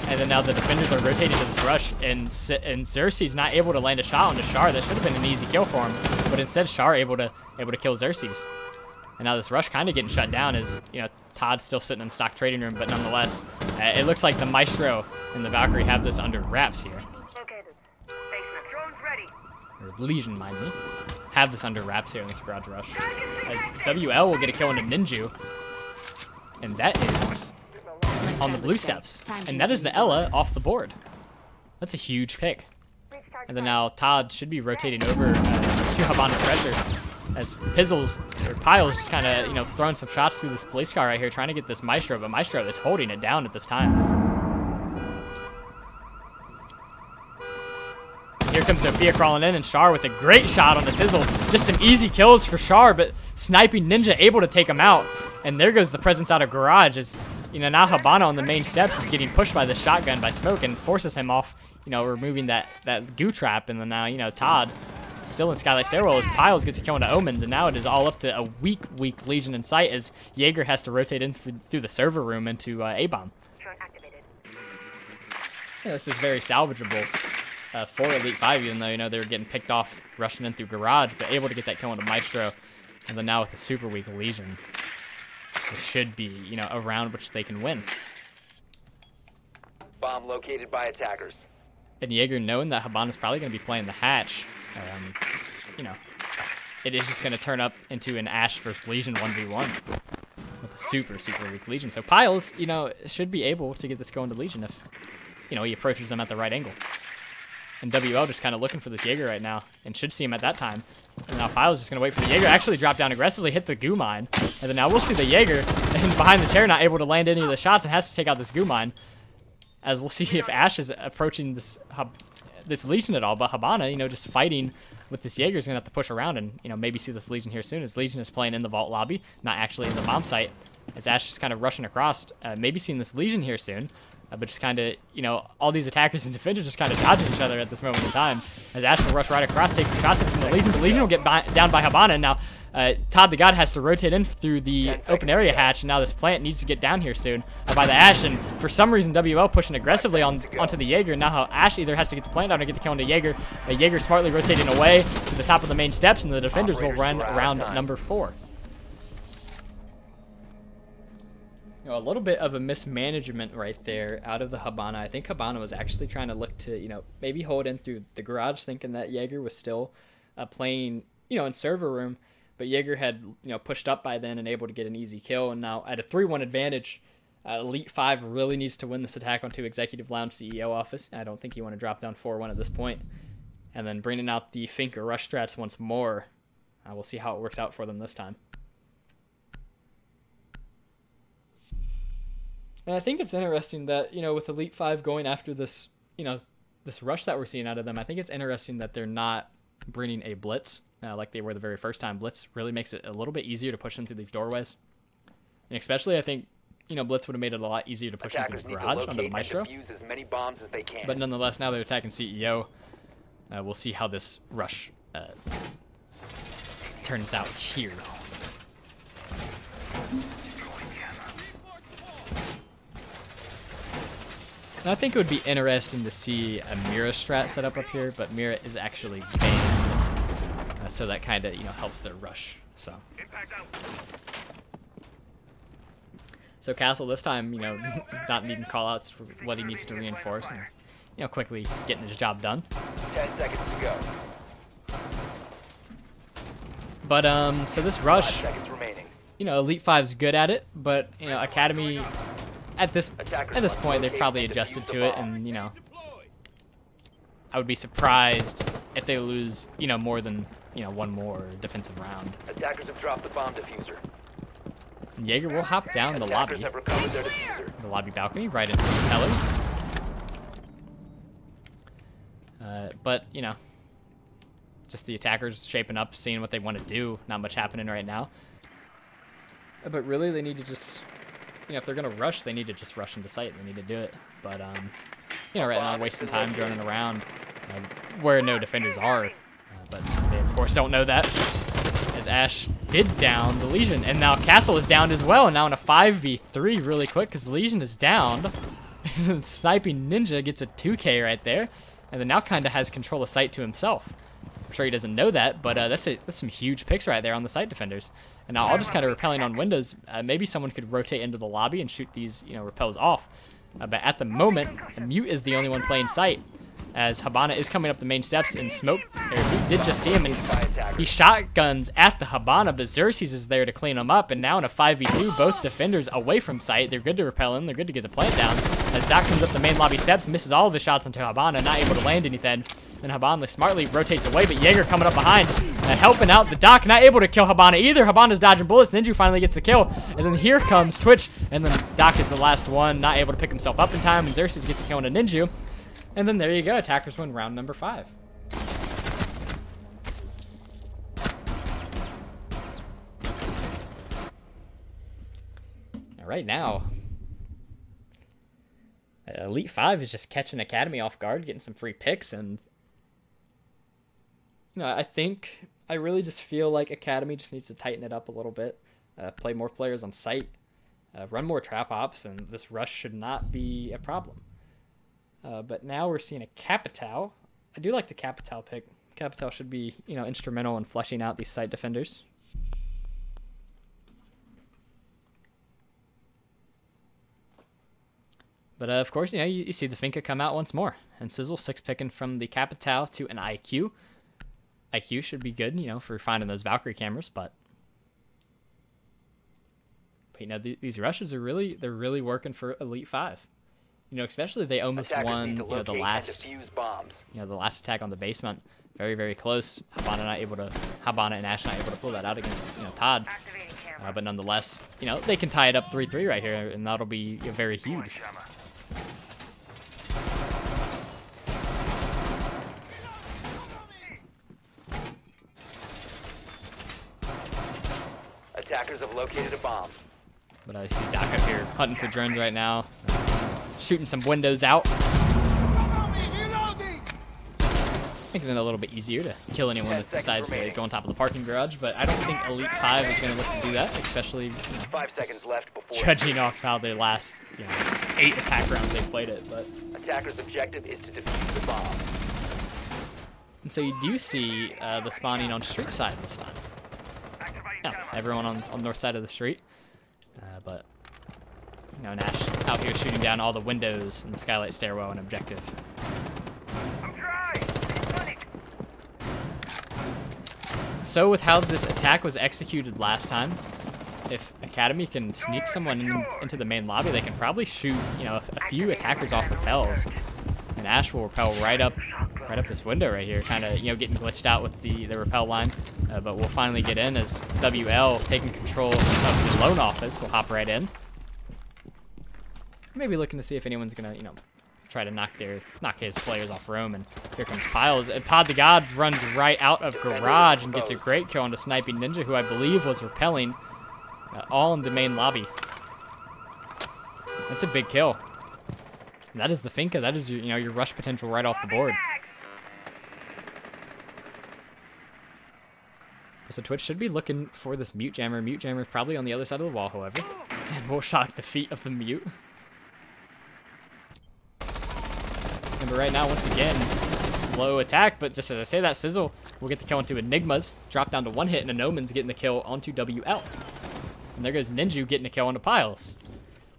And then now the defenders are rotating to this rush, and Xerxes not able to land a shot onto Char. That should have been an easy kill for him, but instead Char able to kill Xerxes. And now this rush kind of getting shut down as Todd's still sitting in stock trading room, but nonetheless, it looks like the Maestro and the Valkyrie have this under wraps here. Or Legion, mind me, have this under wraps here in this garage rush. As WL will get a kill into Ninju, and that is on the blue steps, and that is the Ela off the board. That's a huge pick. And then now Todd should be rotating over to Habana's pressure as Piles just kind of throwing some shots through this police car right here, trying to get this Maestro, but Maestro is holding it down at this time. Here comes Zofia crawling in, and Char with a great shot on the Sizzle. Just some easy kills for Char, but sniping Ninja able to take him out. And there goes the presence out of garage as, now Habana on the main steps is getting pushed by the shotgun by Smoke and forces him off, removing that goo trap. And then now, Todd still in Skylight Stairwell as Piles gets a kill into Omens, and now it is all up to a weak Legion in sight as Jaeger has to rotate in through the server room into A-Bomb. Yeah, this is very salvageable for Elite 5, even though, they were getting picked off rushing in through garage, but able to get that kill into Maestro. And then now with a super weak Legion, it should be, a round which they can win. Bomb located by attackers. And Jaeger, knowing that Habana's probably going to be playing the hatch, it is just going to turn up into an Ashe versus Legion 1v1 with a super weak Legion. So Piles, should be able to get this going to Legion if, he approaches them at the right angle. And WL just kind of looking for this Jaeger right now and should see him at that time. And now Piles just going to wait for the Jaeger, actually drop down aggressively, hit the goo mine. And then now we'll see the Jaeger and behind the chair not able to land any of the shots and has to take out this goo mine. As we'll see if Ashe is approaching this Legion at all, but Habana, just fighting with this Jaeger is going to have to push around and, maybe see this Legion here soon, as Legion is playing in the vault lobby, not actually in the bomb site, as Ashe is kind of rushing across, maybe seeing this Legion here soon, but just kind of, all these attackers and defenders just kind of dodging each other at this moment in time, as Ashe will rush right across, take some shots from the Legion. The Legion will get down by Habana, and now Todd the God has to rotate in through the open area hatch, and now this plant needs to get down here soon by the Ashe, and for some reason WL pushing aggressively onto the Jaeger. Now how Ashe either has to get the plant down or get the kill into Jaeger. Jaeger smartly rotating away to the top of the main steps, and the defenders will run around number 4. A little bit of a mismanagement right there out of the Habana. I think Habana was actually trying to look to, maybe hold in through the garage, thinking that Jaeger was still playing, in server room. But Jaeger had, pushed up by then and able to get an easy kill. And now at a 3-1 advantage, Elite 5 really needs to win this attack onto Executive Lounge CEO office. I don't think you want to drop down 4-1 at this point. and then bringing out the Finka rush strats once more. We'll see how it works out for them this time. And I think it's interesting that, with Elite 5 going after this, this rush that we're seeing out of them, I think it's interesting that they're not bringing a blitz like they were the very first time. Blitz really makes it a little bit easier to push them through these doorways. And especially, I think, Blitz would have made it a lot easier to push them through the garage onto the Maestro. As many bombs as they can. But nonetheless, now they're attacking CEO. We'll see how this rush turns out here. And I think it would be interesting to see a Mira strat set up here, but Mira is actually banned. So that kind of, helps their rush. So Castle this time, not needing callouts for what he needs to reinforce and, quickly getting his job done. 10 seconds to go. But, so this rush, 5 seconds remaining. Elite 5's good at it, but, Academy, at this point, they've probably adjusted to it, and, I would be surprised if they lose, more than, one more defensive round. Attackers have dropped the bomb diffuser. And Jaeger will hop down the lobby, Have recovered their diffuser. the lobby balcony, right into the pillars. But, just the attackers shaping up, seeing what they want to do. Not much happening right now. But really, they need to just, if they're going to rush, they need to just rush into sight. They need to do it. But, right now, wasting time droning around where no defenders are. But they, of course, don't know that. As Ash did down the Legion. And now Castle is downed as well. And now in a 5v3 really quick because the Legion is downed. Sniping Ninja gets a 2K right there. And then now kind of has control of sight to himself. I'm sure he doesn't know that, but that's some huge picks right there on the site defenders. And now all just kind of repelling on windows. Maybe someone could rotate into the lobby and shoot these, repels off. But at the moment, Mute is the only one playing sight. As Habana is coming up the main steps in smoke. We did just see him, and he shotguns at the Habana, but Xerxes is there to clean him up. And now in a 5v2, both defenders away from sight. They're good to repel him. They're good to get the plant down. As Doc comes up the main lobby steps, misses all of his shots onto Habana, not able to land anything. Then Habana smartly rotates away, but Jaeger coming up behind, helping out the Doc, not able to kill Habana either. Habana's dodging bullets. Ninja finally gets the kill, and then here comes Twitch, and then Doc is the last one, not able to pick himself up in time, and Xerxes gets a kill on a Ninja. And then there you go, attackers win round number 5. All right, now Elite 5 is just catching Academy off guard, getting some free picks, and I really just feel like Academy just needs to tighten it up a little bit, play more players on site, run more trap ops, and this rush should not be a problem. But now we're seeing a Capitao. I do like the Capitao pick. Capitao should be, instrumental in fleshing out these site defenders. But of course, you see the Finka come out once more. And Sizzle 6-picking from the Capitao to an IQ. IQ should be good, for finding those Valkyrie cameras, but these rushes are really working for Elite 5. Especially they almost won, the last, the last attack on the basement. Very, very close. Habana and Ash not able to pull that out against, Todd. But nonetheless, they can tie it up 3-3 right here, and that'll be very huge. Attackers have located a bomb. But I see Doc up here hunting for drones right now. Shooting some windows out. Making it a little bit easier to kill anyone that decides to go on top of the parking garage, but I don't think Elite 5 is going to look to do that, especially 5 seconds left before judging off how they last 8 attack rounds they played it. But attackers' objective is to defuse the bomb. And so you do see the spawning on street side this time. Everyone on the north side of the street, but Nash out here shooting down all the windows in the skylight stairwell and objective. So with how this attack was executed last time, if Academy can sneak someone into the main lobby, they can probably shoot a few attackers off repels, and Ash will repel right up right up this window right here, kind of, you know, getting glitched out with the rappel line. But we'll finally get in as WL taking control of the loan office. We'll hop right in. Maybe looking to see if anyone's gonna, you know, try to knock his players off Rome. And here comes Piles. And Pod the God runs right out of garage and gets a great kill onto Sniping Ninja, who I believe was repelling, all in the main lobby. That's a big kill. And that is the Finka. That is your, you know, your rush potential right off the board. So Twitch should be looking for this Mute Jammer. Mute Jammer is probably on the other side of the wall, however. And we'll shock the feet of the Mute. And but right now, once again, just a slow attack. But just as I say that, Sizzle will get the kill onto Enigmas. Drop down to one hit, and Anoman's getting the kill onto WL. And there goes Ninju getting a kill onto Piles.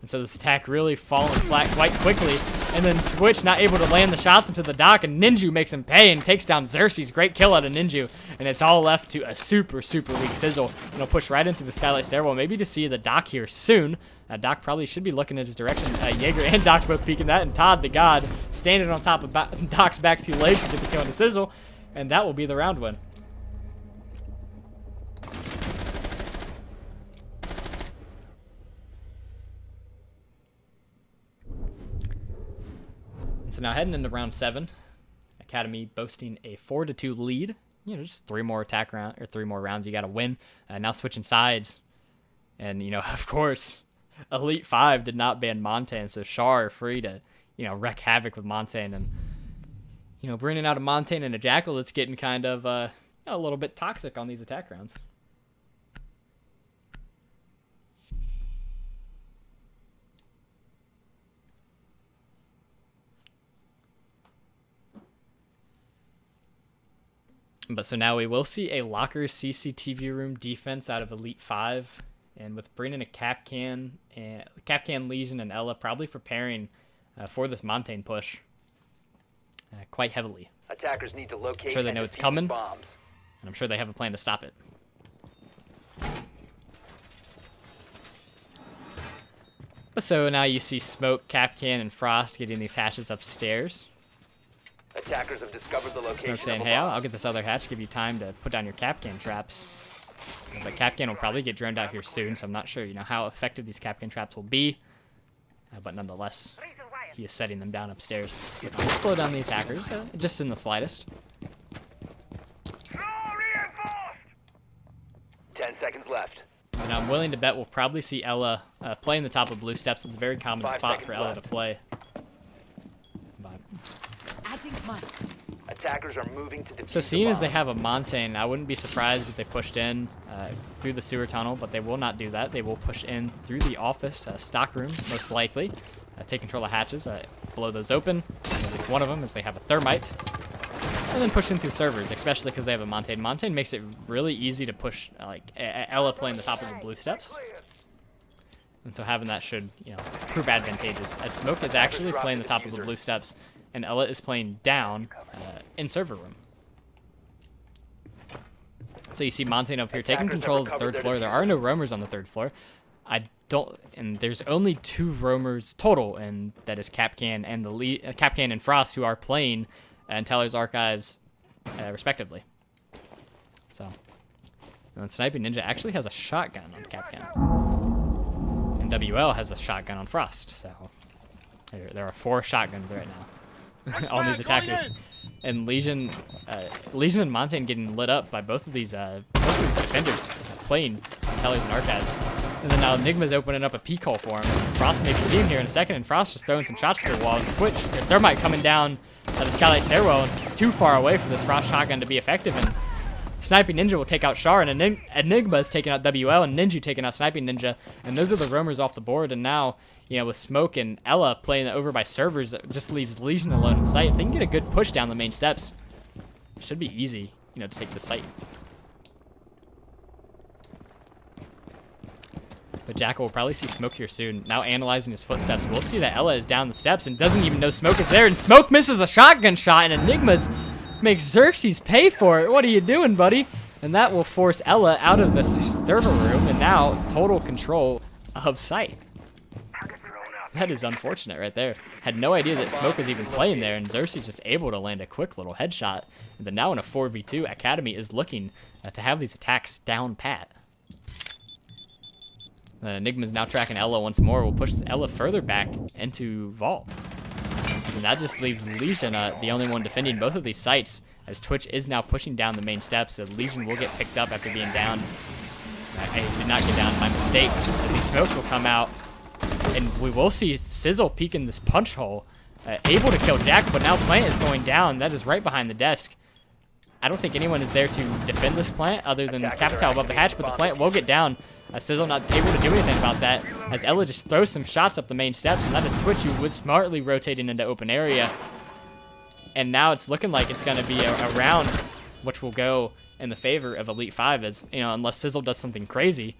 And so this attack really falling flat quite quickly. And then Twitch not able to land the shots into the dock, and Ninju makes him pay and takes down Xerxes. Great kill out of Ninju. And it's all left to a super, super weak Sizzle. And he'll push right into the Skylight Stairwell, maybe to see the Doc here soon. Doc probably should be looking in his direction. Jaeger and Doc both peeking that, and Todd the God standing on top of Doc's back two legs to get the kill on the Sizzle. And that will be the round win. So now heading into round 7, Academy boasting a 4-2 lead. You know, just 3 more rounds you got to win. Now switching sides, and you know, of course, Elite 5 did not ban Montagne, so Char free to, you know, wreak havoc with Montagne, and you know, bringing out a Montagne and a Jackal that's getting kind of a little bit toxic on these attack rounds. But so now we will see a locker CCTV room defense out of Elite 5, and with bringing a Kapkan, Legion, and Ela probably preparing for this Montagne push quite heavily. Attackers need to locate. I'm sure they know it's coming, bombs. and I'm sure they have a plan to stop it. But so now you see Smoke, Kapkan, and Frost getting these hatches upstairs. Attackers have discovered the location. Smoke saying, hey, I'll get this other hatch, give you time to put down your Kapkan traps. But Kapkan will probably get droned out here soon, so I'm not sure, you know, how effective these Kapkan traps will be. But nonetheless, he is setting them down upstairs. Slow down the attackers, just in the slightest. 10 seconds left. And I'm willing to bet we'll probably see Ela playing the top of blue steps. It's a very common spot for Ela to play. Attackers are moving to defuse. So seeing as they have a Montagne, I wouldn't be surprised if they pushed in through the sewer tunnel, but they will not do that. They will push in through the office stock room, most likely. Take control of hatches, blow those open. At least one of them, as they have a thermite. And then push in through servers, especially because they have a Montagne. Montagne makes it really easy to push, like, Ela playing the top of the blue steps. And so having that should, you know, prove advantageous, as Smoke is actually playing the top of the blue steps, and Ela is playing down in server room. So you see Montagne up here taking control of the 3rd floor. There are no roamers on the 3rd floor. And there's only 2 roamers total, and that is Kapkan and Kapkan and Frost, who are playing in Teller's Archives, respectively. So, and Sniping Ninja actually has a shotgun on Kapkan, and WL has a shotgun on Frost. So there are 4 shotguns right now. All these attackers, and Legion and Montagne getting lit up by both of these defenders playing Tellies and Archives. And then now Enigma's opening up a peek hole for him. Frost may be seen here in a second, and Frost just throwing some shots through the wall. And Twitch, Thermite coming down the Skylight Stairwell, too far away for this Frost shotgun to be effective. And Sniping Ninja will take out Char, and Enigma's taking out WL, and Ninja taking out Sniping Ninja. And those are the roamers off the board. And now, you know, with Smoke and Ela playing over by servers, it just leaves Legion alone in sight. If they can get a good push down the main steps, it should be easy, you know, to take the site. But Jackal will probably see Smoke here soon. Now analyzing his footsteps, we'll see that Ela is down the steps and doesn't even know Smoke is there. And Smoke misses a shotgun shot, and Enigma's makes Xerxes pay for it. What are you doing, buddy? And that will force Ela out of the server room, and now total control of site. That is unfortunate right there. Had no idea that Smoke was even playing there, and Xerxes just able to land a quick little headshot. And then now in a 4v2, Academy is looking to have these attacks down pat. Enigma's now tracking Ela once more. We'll push Ela further back into Vault. And that just leaves Legion the only one defending both of these sites, as Twitch is now pushing down the main steps. So Legion will get picked up after being down. I did not get down by mistake. These smokes will come out, and we will see Sizzle peeking this punch hole, able to kill Jack, but now Plant is going down. That is right behind the desk. I don't think anyone is there to defend this Plant other than Capital above the hatch, but the Plant will get down. Sizzle not able to do anything about that, as Ela just throws some shots up the main steps, and that is Twitch, who was smartly rotating into open area. And now it's looking like it's going to be a round which will go in the favor of Elite 5, as, you know, unless Sizzle does something crazy.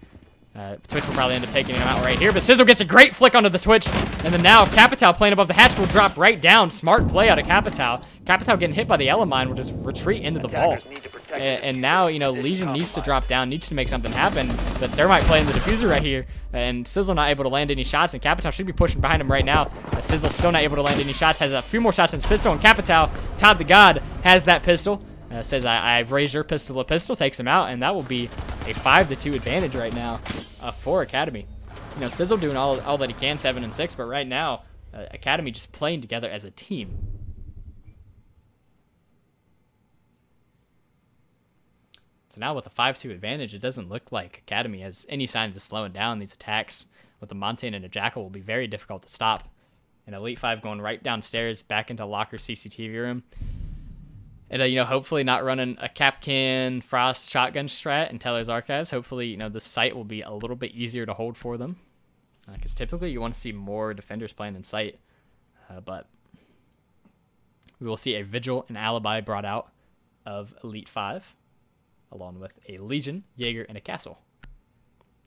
Twitch will probably end up taking him out right here, but Sizzle gets a great flick onto the Twitch, and then now Capital playing above the hatch will drop right down. Smart play out of Capital. Capital getting hit by the Ela mine will just retreat into the vault. And now, you know, Legion needs to drop down, needs to make something happen, but Thermite playing the diffuser right here, and Sizzle not able to land any shots, and Capital should be pushing behind him right now. Sizzle still not able to land any shots, has a few more shots in his pistol, and Capital, Todd the God, has that pistol. Says, I've raised your pistol. A pistol takes him out, and that will be a 5-2 advantage right now for Academy. You know, Sizzle doing all that he can, 7 and 6, but right now, Academy just playing together as a team. So now with a 5-2 advantage, it doesn't look like Academy has any signs of slowing down. These attacks with the Montane and a Jackal will be very difficult to stop. And Elite 5 going right downstairs, back into Locker CCTV room. And, you know, hopefully not running a Kapkan Frost shotgun strat in Teller's Archives. Hopefully, you know, the site will be a little bit easier to hold for them. Because typically you want to see more defenders playing in sight. But we will see a Vigil and Alibi brought out of Elite 5, along with a Legion, Jaeger, and a Castle.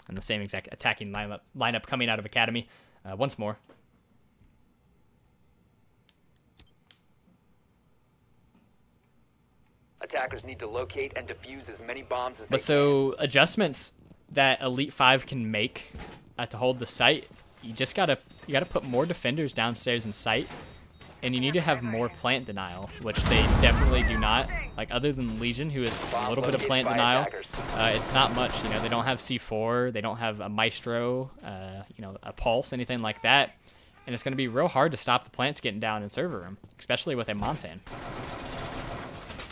And the same exact attacking lineup coming out of Academy once more. Attackers need to locate and defuse as many bombs as they But so adjustments that Elite 5 can make to hold the site, you gotta put more defenders downstairs in sight, and you need to have more plant denial, which they definitely do not. Like, other than Legion, who has a little bit of plant denial, it's not much. You know, they don't have C4, they don't have a Maestro, you know, a Pulse, anything like that, and it's gonna be real hard to stop the plants getting down in server room, especially with a Montane.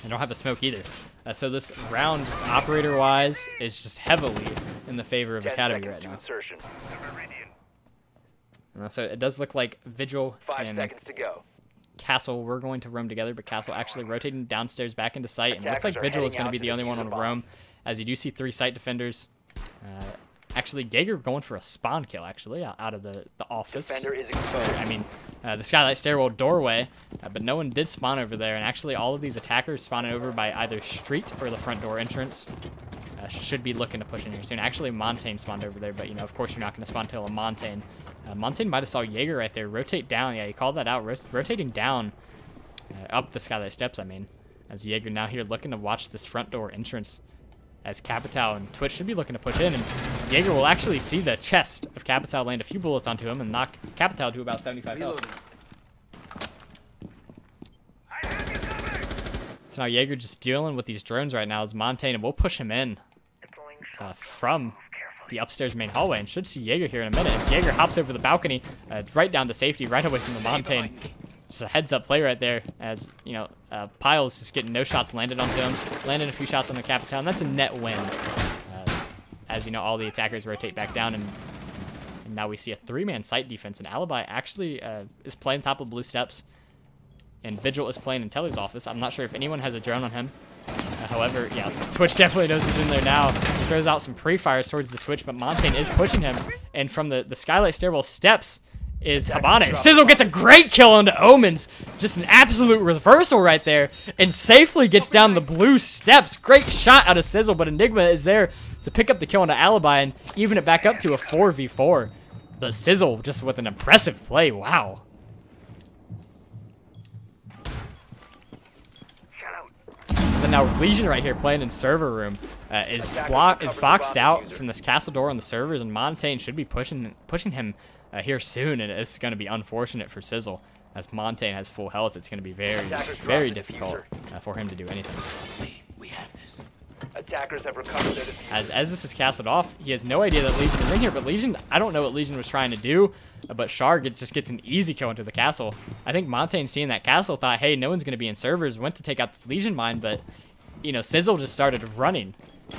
They don't have a smoke either. So this round, just operator-wise, is just heavily in the favor of Academy right now. So it does look like Vigil 5 and seconds to go. Castle were going to roam together, but Castle actually rotating downstairs back into sight. And it looks like Vigil is going to be the only one on roam, as you do see 3 site defenders. Actually, Jaeger going for a spawn kill, actually, out of the office. Defender is I mean, the Skylight Stairwell doorway, but no one did spawn over there. And actually, all of these attackers spawning over by either street or the front door entrance should be looking to push in here soon. Actually, Montane spawned over there, but, you know, of course, you're not going to spawn till a Montane. Montane might have saw Jaeger right there. Rotate down. Yeah, he called that out. Rotating down up the Skylight Steps, I mean. As Jaeger now here looking to watch this front door entrance. As Capital and Twitch should be looking to push in. And Jaeger will actually see the chest of Capital land a few bullets onto him and knock Capital to about 75 health. So now Jaeger just dealing with these drones right now as Montane, and we'll push him in from the upstairs main hallway, and should see Jaeger here in a minute as Jaeger hops over the balcony right down to safety, right away from the Montane. Just a heads-up play right there, as, you know, Piles just getting no shots landed onto him, landed a few shots on the Capital, and that's a net win. As, you know, all the attackers rotate back down, and now we see a 3-man site defense, and Alibi actually is playing top of blue steps, and Vigil is playing in Teller's office. I'm not sure if anyone has a drone on him. However, yeah, Twitch definitely knows he's in there now. He throws out some pre-fires towards the Twitch, but Montane is pushing him, and from the Skylight Stairwell steps is Habana. And Sizzle gets a great kill onto Omens. Just an absolute reversal right there, and safely gets down the blue steps. Great shot out of Sizzle, but Enigma is there to pick up the kill onto Alibi and even it back up to a 4v4. But Sizzle just with an impressive play. Wow. But now Legion right here playing in server room is boxed out from this castle door on the servers, and Montane should be pushing him here soon, and it's going to be unfortunate for Sizzle. As Montagne has full health, it's going to be very, very difficult for him to do anything. We have this. Attackers have recovered their diffuser. As this is castled off, he has no idea that Legion is in here, but Legion, I don't know what Legion was trying to do, but Char just gets an easy kill into the castle. I think Montagne, seeing that castle, thought, hey, no one's going to be in servers, went to take out the Legion mine, but, you know, Sizzle just started running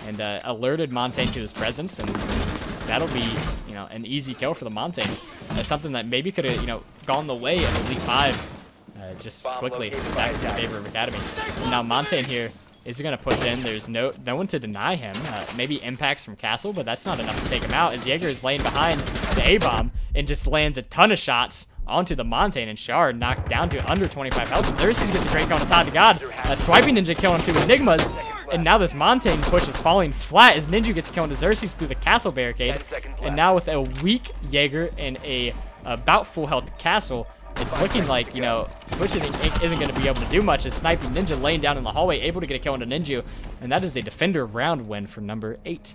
and alerted Montagne to his presence, and that'll be, you know, an easy kill for the Montagne. That's something that maybe could have, you know, gone the way of Elite 5 just quickly back in favor of Academy. And now Montagne here is going to push in. There's no one to deny him. Maybe impacts from Castle, but that's not enough to take him out, as Jaeger is laying behind the A-bomb and just lands a ton of shots onto the Montagne, and Char knocked down to under 25 health. And Xerxes gets a great kill on Thought to God. Swiping Ninja killing two Enigmas. And now this Montagne push is falling flat as Ninja gets a kill into Xerxes through the castle barricade. And now with a weak Jaeger and a about full health Castle, it's looking like, you know, Butch isn't going to be able to do much as Sniping Ninja laying down in the hallway, able to get a kill into Ninja. And that is a Defender round win for number 8.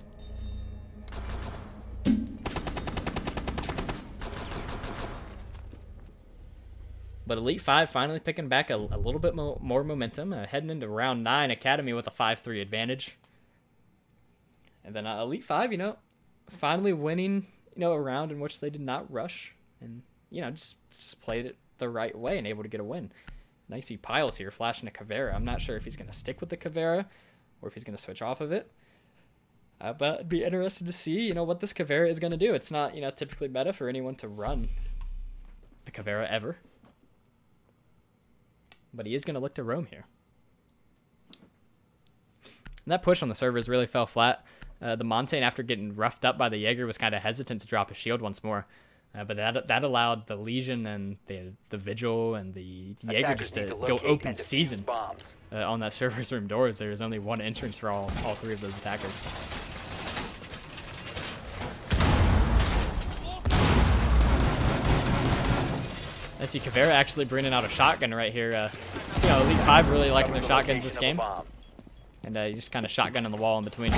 But Elite 5 finally picking back a little bit more momentum, heading into round 9, Academy with a 5-3 advantage. And then Elite 5, you know, finally winning, you know, a round in which they did not rush and, you know, just played it the right way and able to get a win. Nice see Piles here flashing a Caveira. I'm not sure if he's going to stick with the Caveira or if he's going to switch off of it. But it'd be interested to see, you know, what this Caveira is going to do. It's not, you know, typically meta for anyone to run a Caveira ever. But he is going to look to roam here. And that push on the servers really fell flat. The Montagne, after getting roughed up by the Jaeger, was kind of hesitant to drop his shield once more. But that allowed the Legion and the Vigil and the Jaeger just to go open season on that server's room doors. There was only one entrance for all three of those attackers. I see Caveira actually bringing out a shotgun right here. You know, Elite 5 really liking their shotguns this game. And you just kind of shotgun on the wall in between.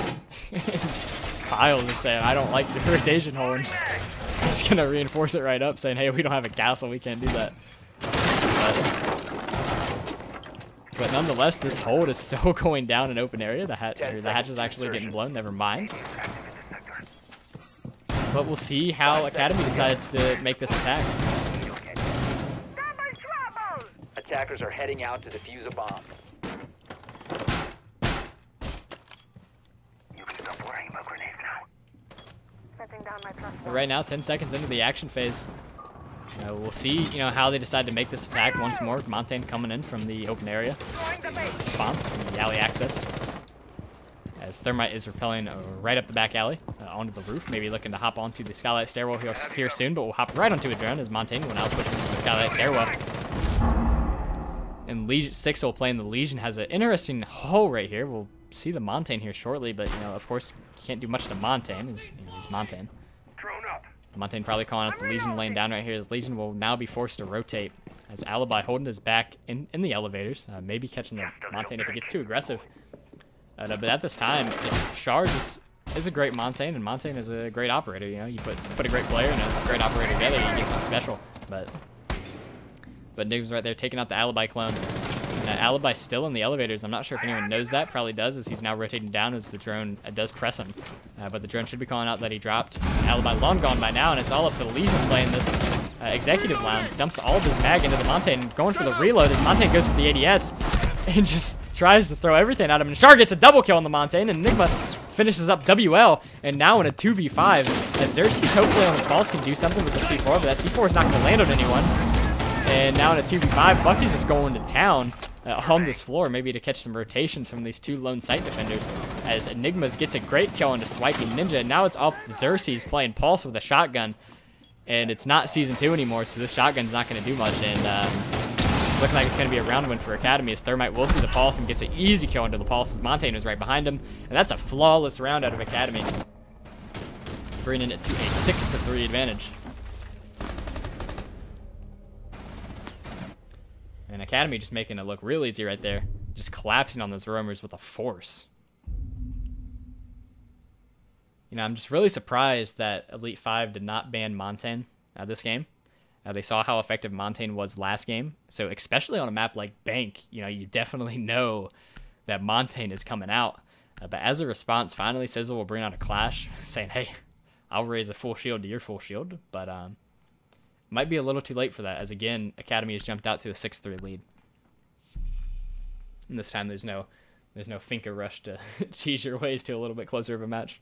Piles is saying, I don't like the rotation hole. And he's going to reinforce it right up, saying, hey, we don't have a castle. We can't do that. But nonetheless, this hold is still going down in open area. The hatch is actually getting blown. Never mind. But we'll see how Academy decides to make this attack. Attackers are heading out to defuse a bomb. You can stop worrying about grenades now. But right now, 10 seconds into the action phase. We'll see, you know, how they decide to make this attack once more. Montagne coming in from the open area. Spawn from the alley access. As Thermite is repelling right up the back alley onto the roof. Maybe looking to hop onto the Skylight Stairwell here soon, but we'll hop right onto a drone as Montagne will now push into the Skylight Stairwell. And Sixel playing the Legion has an interesting hole right here. We'll see the Montagne here shortly, but, you know, of course, can't do much to Montagne. He's Montagne. Montagne probably calling out the Legion laying down right here. As Legion will now be forced to rotate as Alibi holding his back in the elevators. Maybe catching the Montagne if it gets too aggressive. But at this time, Char is a great Montagne, and Montagne is a great operator. You know, you put a great player and a great operator together, you get something special. But Nig's right there taking out the Alibi clone. And Alibi's still in the elevators. I'm not sure if anyone knows that. Probably does, as he's now rotating down as the drone does press him. But the drone should be calling out that he dropped. Alibi long gone by now, and it's all up to the Legion playing this executive lounge. Dumps all of his mag into the Montagne, going for the reload as Montagne goes for the ADS. And just tries to throw everything at him. And Char gets a double kill on the Montagne, and Enigma finishes up WL. And now in a 2v5, as Xerxes hopefully on his balls can do something with the C4, but that C4 is not going to land on anyone. And now in a 2v5, Bucky's just going to town on this floor, maybe to catch some rotations from these two lone sight defenders. As Enigmas gets a great kill into Swiping Ninja. And now it's all Xerxes playing Pulse with a shotgun. And it's not Season 2 anymore, so this shotgun's not going to do much. And looking like it's going to be a round win for Academy as Thermite will see the Pulse and gets an easy kill into the Pulse as Montagne is right behind him. And that's a flawless round out of Academy, bringing it to a 6-3 advantage. And Academy just making it look real easy right there. Just collapsing on those roamers with a force. You know, I'm just really surprised that Elite 5 did not ban Montagne this game. They saw how effective Montagne was last game. So especially on a map like Bank, you definitely know that Montagne is coming out. But as a response, finally Sizzle will bring out a Clash, saying, hey, I'll raise a full shield to your full shield. But might be a little too late for that, as again, Academy has jumped out to a 6-3 lead. And this time there's no Finka rush to tease your ways to a little bit closer of a match.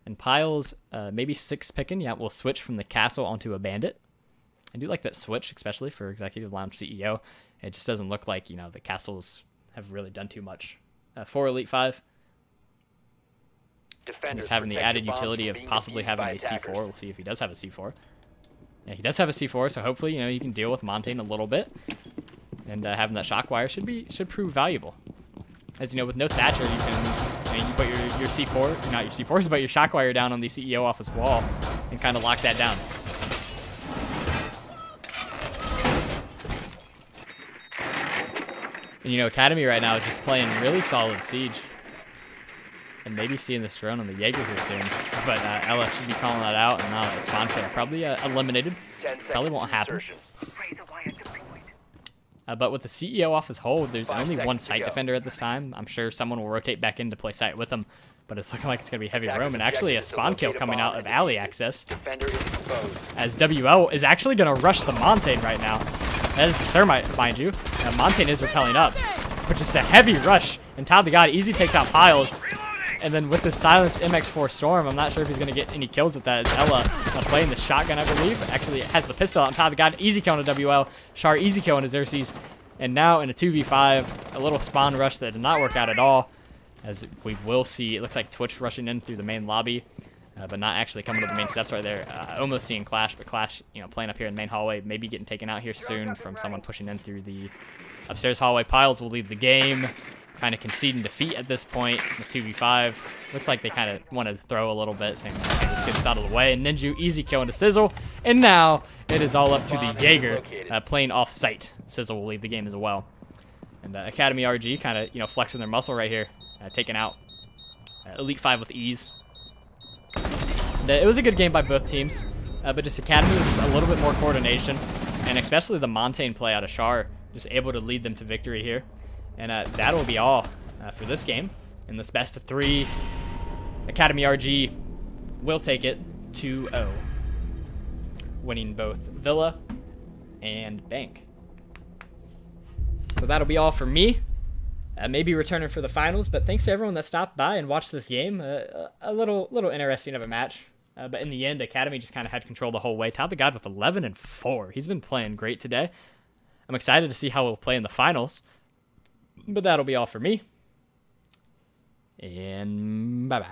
And Piles, maybe 6 picking. Yeah, we'll switch from the castle onto a bandit. I do like that switch, especially for Executive Lounge CEO. It just doesn't look like, the castles have really done too much. For Elite 5, just having the added utility of possibly having a C4. We'll see if he does have a C4. Yeah, he does have a C4, so hopefully, you can deal with Montagne a little bit. And having that shock wire should prove valuable. As you know, with no Thatcher, you can put your C4, not your C4s, but your shock wire down on the CEO office wall and kind of lock that down. And Academy right now is just playing really solid Siege. And maybe seeing this drone on the Jaeger here soon. But Ella should be calling that out, and now spawn kill probably eliminated. Probably won't happen. But with the CEO off his hold, there's only one site defender at this time. I'm sure someone will rotate back in to play site with him, but it's looking like it's going to be heavy roam. And actually a spawn kill coming out of alley access, as WL is actually going to rush the Montagne right now. That is Thermite, mind you. Montagne is repelling up, but just a heavy rush. And Todd the God easy takes out Piles. And then with the silenced MX4 Storm, I'm not sure if he's going to get any kills with that, as Ella playing the shotgun, I believe. Actually, has the pistol on Todd the God. Easy kill on a WL. Char easy kill on his Xerxes. And now in a 2v5, a little spawn rush that did not work out at all. As we will see, it looks like Twitch rushing in through the main lobby, but not actually coming to the main steps right there. Almost seeing Clash, but Clash, playing up here in the main hallway, maybe getting taken out here soon from someone pushing in through the upstairs hallway. Piles will leave the game, kind of conceding defeat at this point. The 2v5 looks like they kind of want to throw a little bit, saying, okay, let's get this out of the way. And Ninju easy kill into Sizzle, and now it is all up to the Jaeger playing off site. Sizzle will leave the game as well. And Academy RG kind of flexing their muscle right here, taking out Elite 5 with ease. And, it was a good game by both teams, but just Academy with just a little bit more coordination, and especially the Montagne play out of Char, just able to lead them to victory here. And that'll be all for this game. In this best of 3, Academy RG will take it 2-0, winning both Villa and Bank. So that'll be all for me. Maybe returning for the finals, but thanks to everyone that stopped by and watched this game. A little interesting of a match. But in the end, Academy just kind of had control the whole way. Todd the God with 11-4. He's been playing great today. I'm excited to see how we'll play in the finals. But that'll be all for me. And bye-bye.